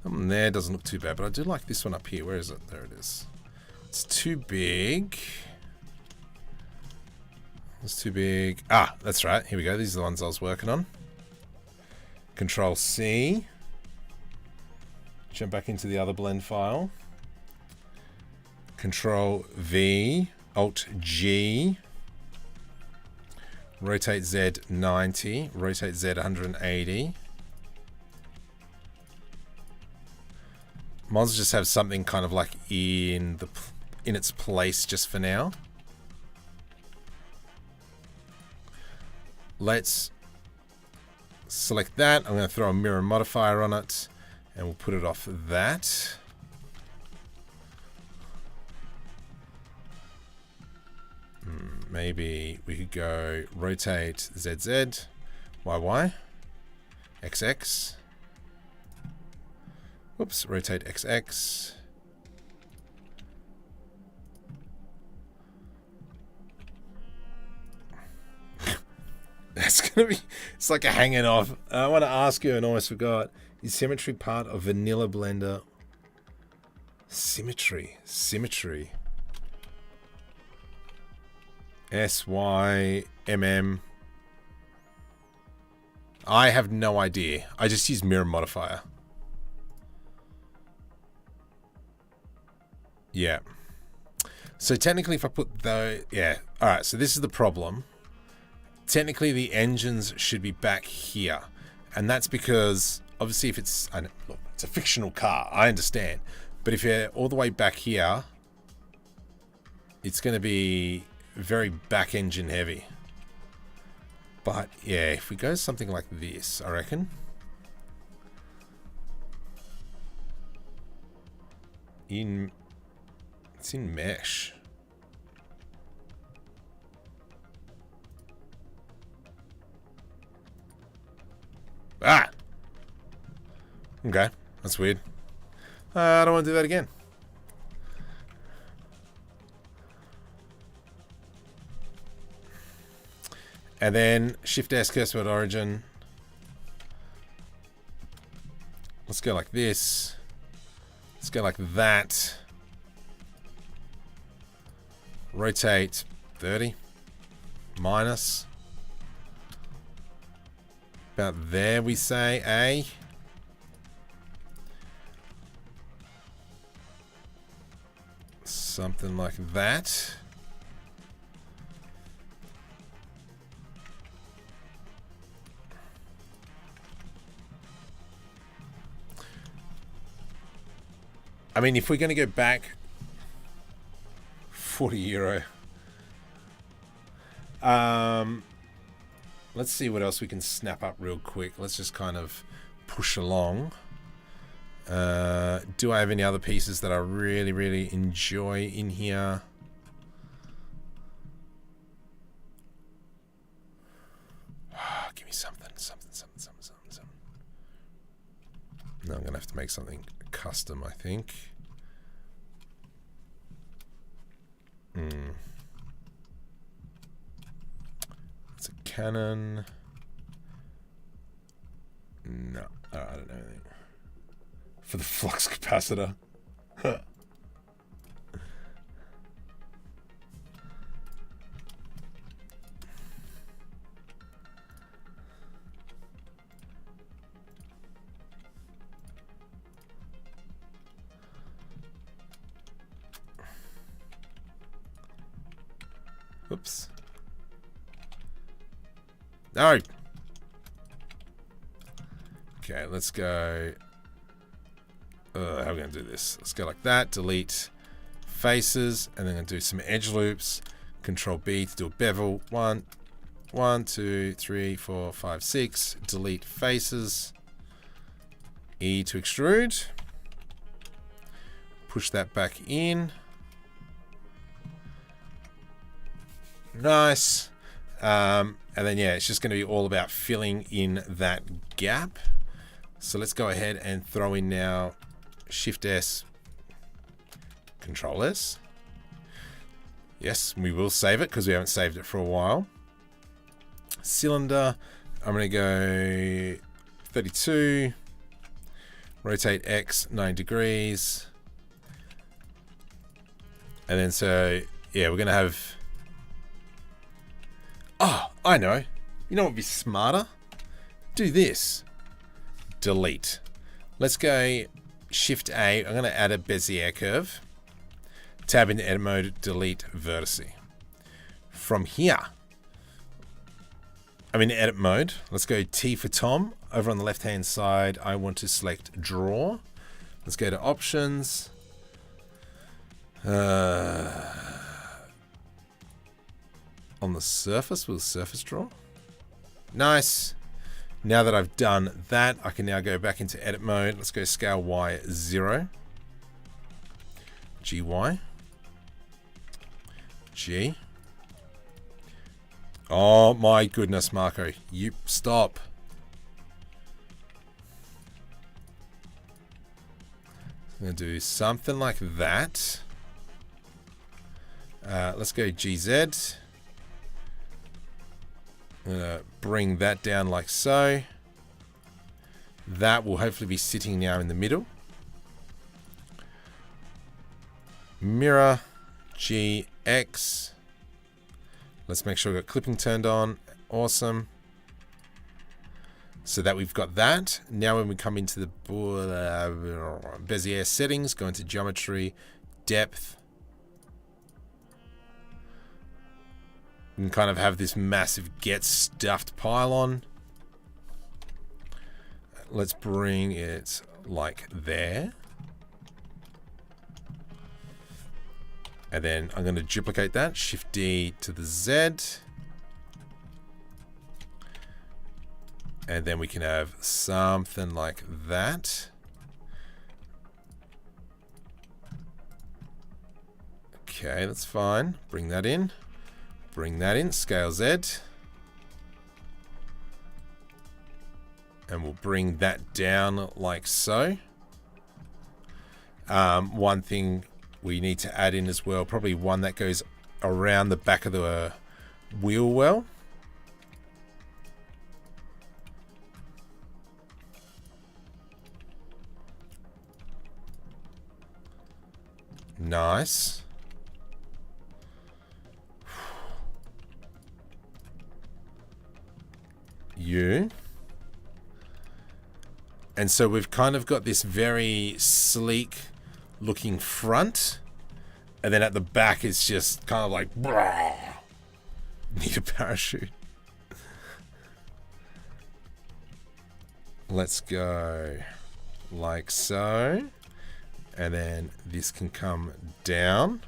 That one there doesn't look too bad, but I do like this one up here. Where is it? There it is. It's too big. It's too big. Ah, that's right. Here we go. These are the ones I was working on. Control C. Jump back into the other blend file. Control V, Alt G. Rotate Z 90. Rotate Z 180. Might as well just have something kind of like in its place just for now. Let's select that. I'm going to throw a mirror modifier on it, and we'll put it off that. Maybe we could go rotate ZZ, YY, XX. Whoops, rotate XX. That's gonna be, it's like a hanging off. I want to ask you, and almost forgot, is symmetry part of Vanilla Blender? Symmetry. SYMM. I have no idea. I just use mirror modifier. Yeah. So technically if I put the... Yeah. Alright, so this is the problem. Technically the engines should be back here. And that's because, obviously if it's... look, it's a fictional car. I understand. But if you're all the way back here, it's going to be very back engine heavy. But yeah, if we go something like this, I reckon. It's in mesh. Ah! Okay, that's weird. I don't want to do that again. And then Shift S, cursor at origin. Let's go like this. Let's go like that. Rotate 30. Minus. About there we say, A. Something like that. I mean, if we're going to go back 40 euro. Let's see what else we can snap up real quick. Let's just kind of push along. Do I have any other pieces that I really, really enjoy in here? Give me something. No, I'm going to have to make something custom, I think. It's a Canon. No, I don't know anything. For the flux capacitor. Oops. No. Okay, let's go. How are we going to do this? Let's go like that. Delete faces. And then I'm going to do some edge loops. Control B to do a bevel. 1, 2, 3, 4, 5, 6. Delete faces. E to extrude. Push that back in. Nice. And then, yeah, it's just going to be all about filling in that gap. So let's go ahead and throw in now Shift S, Control S. Yes, we will save it because we haven't saved it for a while. Cylinder, I'm going to go 32. Rotate X 9 degrees. And then so, yeah, we're going to have... Oh, I know. You know what would be smarter? Do this. Delete. Let's go Shift A. I'm going to add a Bezier curve. Tab into edit mode, delete vertice. From here, I'm in edit mode. Let's go T for Tom. Over on the left hand side, I want to select draw. Let's go to options. On the surface, will surface draw? Nice. Now that I've done that, I can now go back into edit mode. Let's go scale Y 0. GY. G. Oh my goodness, Marco. You stop. I'm going to do something like that. Let's go GZ. I'm going to bring that down like so. That will hopefully be sitting now in the middle. Mirror GX. Let's make sure we've got clipping turned on. Awesome. So that we've got that. Now when we come into the Bezier settings, go into geometry, depth. We can kind of have this massive get stuffed pylon. Let's bring it like there. And then I'm going to duplicate that. Shift D to the Z. And then we can have something like that. Okay, that's fine. Bring that in. Bring that in. Scale Z. And we'll bring that down like so. One thing we need to add in as well, probably one that goes around the back of the wheel well. Nice. You. And so we've kind of got this very sleek looking front. And then at the back, it's just kind of like, need a parachute. Let's go like so. And then this can come down.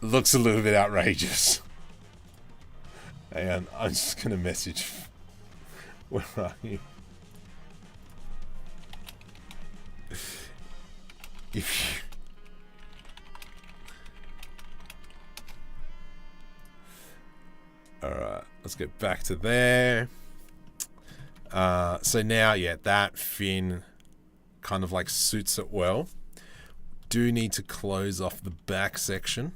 Looks a little bit outrageous. Hang on, I'm just gonna message. Where are you? If you... Alright, let's get back to there. So now, yeah, that fin kind of like suits it well. Do need to close off the back section.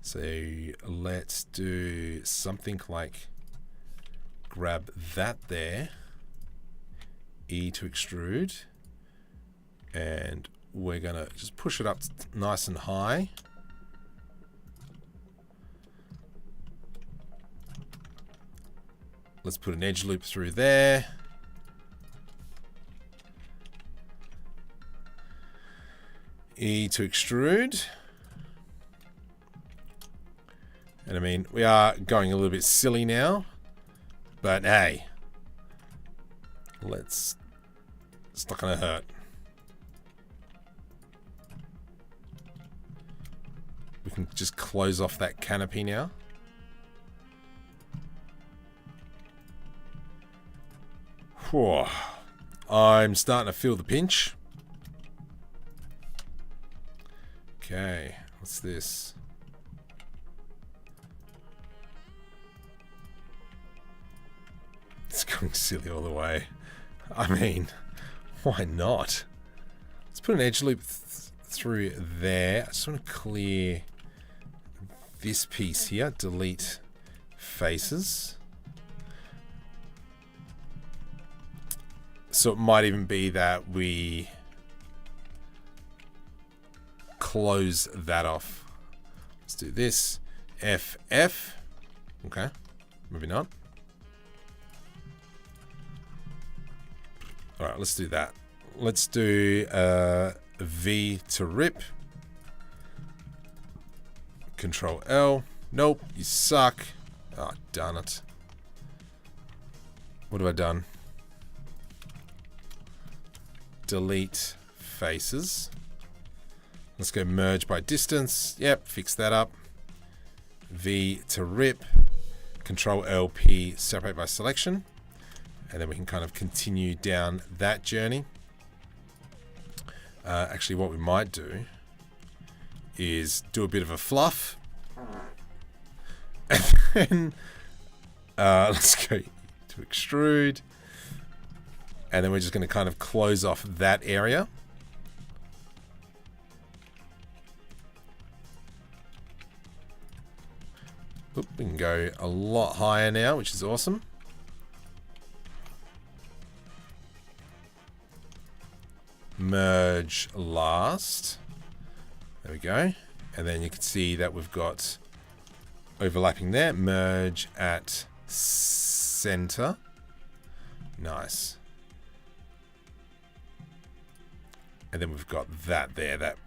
So let's do something like grab that there, E to extrude, and we're gonna just push it up nice and high. Let's put an edge loop through there. E to extrude. And I mean, we are going a little bit silly now, but hey, it's not gonna hurt. We can just close off that canopy now. Whew. I'm starting to feel the pinch. Okay, what's this? It's going silly all the way. I mean, why not? Let's put an edge loop through there. I just want to clear this piece here. Delete faces. So it might even be that we close that off. Let's do this. FF. Okay, maybe not. All right, let's do that. Let's do V to rip. Control L. Nope, you suck. Oh, darn it. What have I done? Delete faces. Let's go merge by distance. Yep, fix that up. V to rip. Control LP, separate by selection. And then we can kind of continue down that journey. Actually, what we might do is do a bit of a fluff. And then let's go to extrude. And then we're just going to kind of close off that area. Oop, we can go a lot higher now, which is awesome. Merge last. There we go. And then you can see that we've got overlapping there. Merge at center. Nice. And then we've got that there, that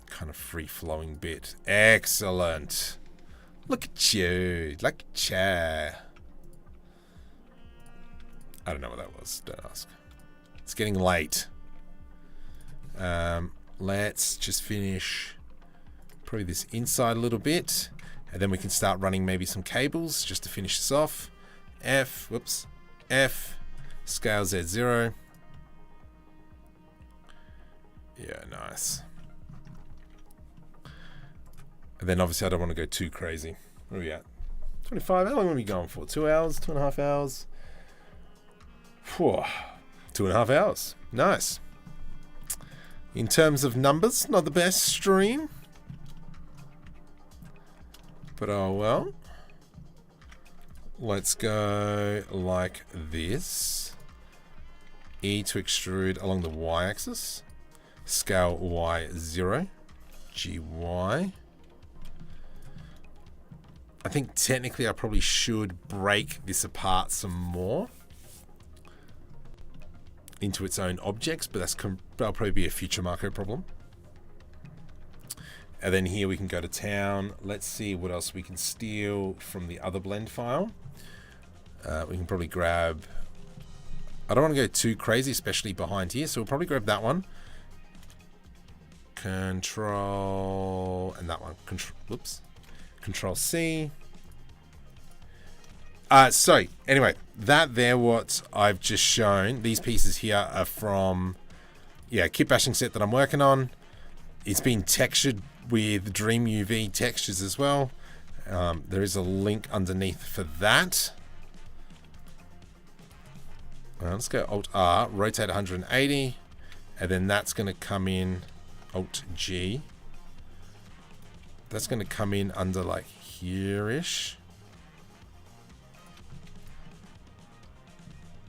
kind of free-flowing bit. Excellent. Look at you. Look at you. I don't know what that was. Don't ask. It's getting late. Let's just finish probably this inside a little bit. And then we can start running maybe some cables just to finish this off. F. Whoops. F. Scale Z0. Yeah, nice. And then obviously I don't want to go too crazy. Where are we at? 25. How long are we going for? 2 hours? 2.5 hours? Whew. 2.5 hours. Nice. In terms of numbers, not the best stream. But oh well. Let's go like this. E to extrude along the y-axis. Scale Y0. GY. I think technically I probably should break this apart some more into its own objects, but that'll probably be a future Marco problem. And then here we can go to town. Let's see what else we can steal from the other blend file. We can probably grab... I don't want to go too crazy, especially behind here, so we'll probably grab that one. Control... and that one. Whoops. Control C. So, anyway, that there, what I've just shown, these pieces here are from, kitbashing set that I'm working on. It's been textured with DreamUV textures as well. There is a link underneath for that. Let's go Alt-R, rotate 180, and then that's going to come in, Alt-G. That's going to come in under like here-ish.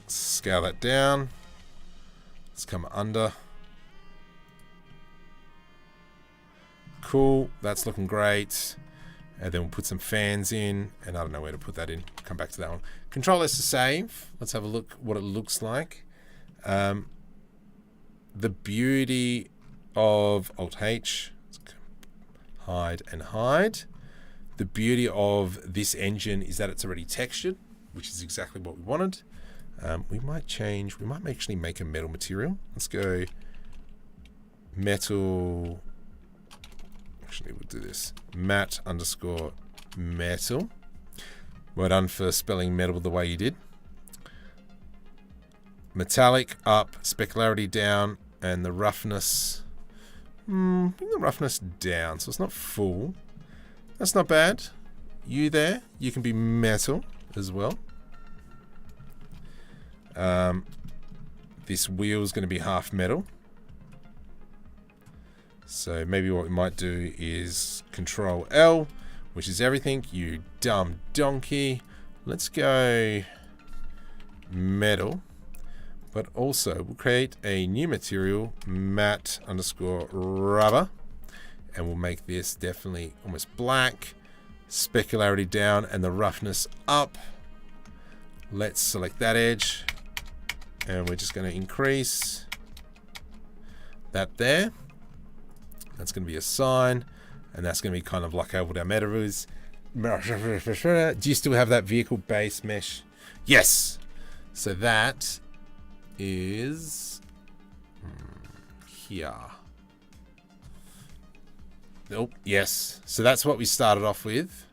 Scale that down. Let's come under. Cool, that's looking great. And then we'll put some fans in, and I don't know where to put that in. Come back to that one. Control S to save. Let's have a look what it looks like. The beauty of Alt-H, hide and hide. The beauty of this engine is that it's already textured, which is exactly what we wanted. We might actually make a metal material. Let's go metal. Actually, we'll do this. Mat_metal. Well done for spelling metal the way you did. Metallic up, specularity down, and the roughness. Bring the roughness down, so it's not full. That's not bad. You there, you can be metal as well. This wheel is going to be half metal. So maybe what we might do is Control L, which is everything. You dumb donkey. Let's go metal. But also we'll create a new material, mat_rubber. And we'll make this definitely almost black. Specularity down and the roughness up. Let's select that edge. And we're just going to increase that there. That's going to be a sign. And that's going to be kind of like what our meta is. Do you still have that vehicle base mesh? Yes. So that is here. Oh, yes. So that's what we started off with.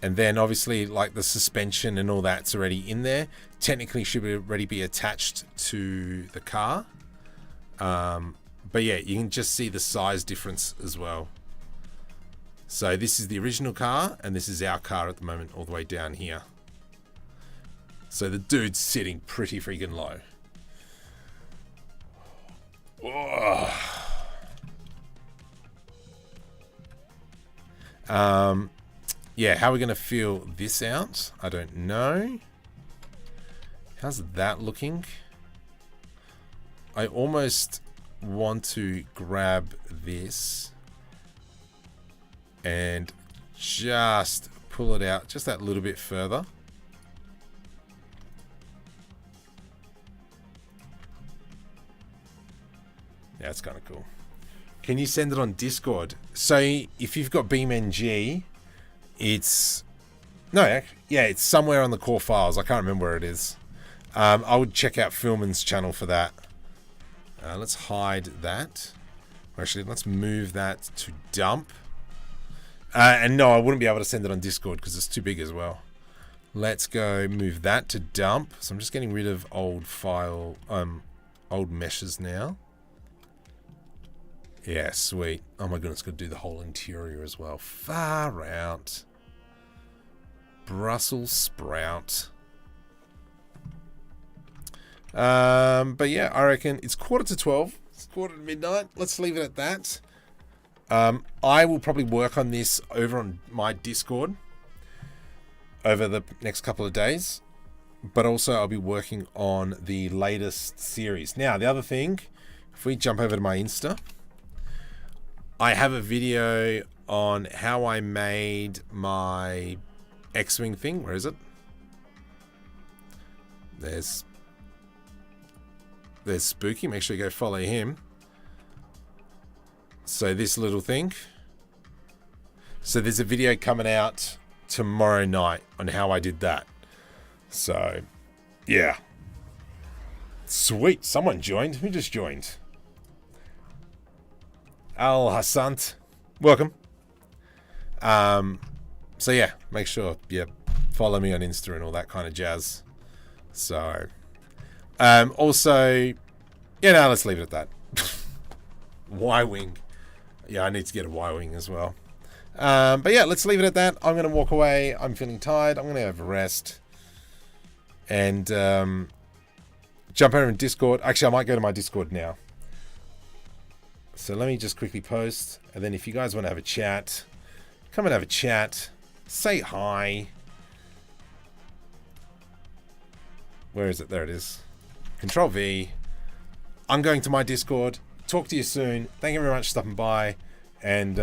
And then obviously like the suspension and all that's already in there. Technically should already be attached to the car. But yeah, you can just see the size difference as well. So this is the original car and this is our car at the moment all the way down here. So the dude's sitting pretty freaking low. Yeah, how are we going to feel this out? I don't know. How's that looking? I almost want to grab this and just pull it out just that little bit further. Yeah, it's kind of cool. Can you send it on Discord? So if you've got BeamNG, it's it's somewhere on the core files. I can't remember where it is. I would check out Filman's channel for that. Let's hide that. Actually, let's move that to dump. And no, I wouldn't be able to send it on Discord because it's too big as well. Let's go move that to dump. So I'm just getting rid of old meshes now. Yeah, sweet. Oh my goodness, got to do the whole interior as well. Far out. Brussels sprout. But yeah, I reckon it's 11:45. It's 11:45. Let's leave it at that. I will probably work on this over on my Discord over the next couple of days. But also I'll be working on the latest series. Now, the other thing, if we jump over to my Insta, I have a video on how I made my X-Wing thing. Where is it? There's Spooky. Make sure you go follow him. So this little thing. So there's a video coming out tomorrow night on how I did that. So, yeah. Sweet. Someone joined. Who just joined? Al Hassant. Welcome. So yeah, make sure you follow me on Insta and all that kind of jazz. So, also, yeah, no, let's leave it at that. Y-Wing. Yeah, I need to get a Y-Wing as well. But yeah, let's leave it at that. I'm going to walk away. I'm feeling tired. I'm going to have a rest. And jump over in Discord. Actually, I might go to my Discord now. So let me just quickly post. And then if you guys want to have a chat, come and have a chat. Say hi. Where is it? There it is. Control V. I'm going to my Discord. Talk to you soon. Thank you very much for stopping by. And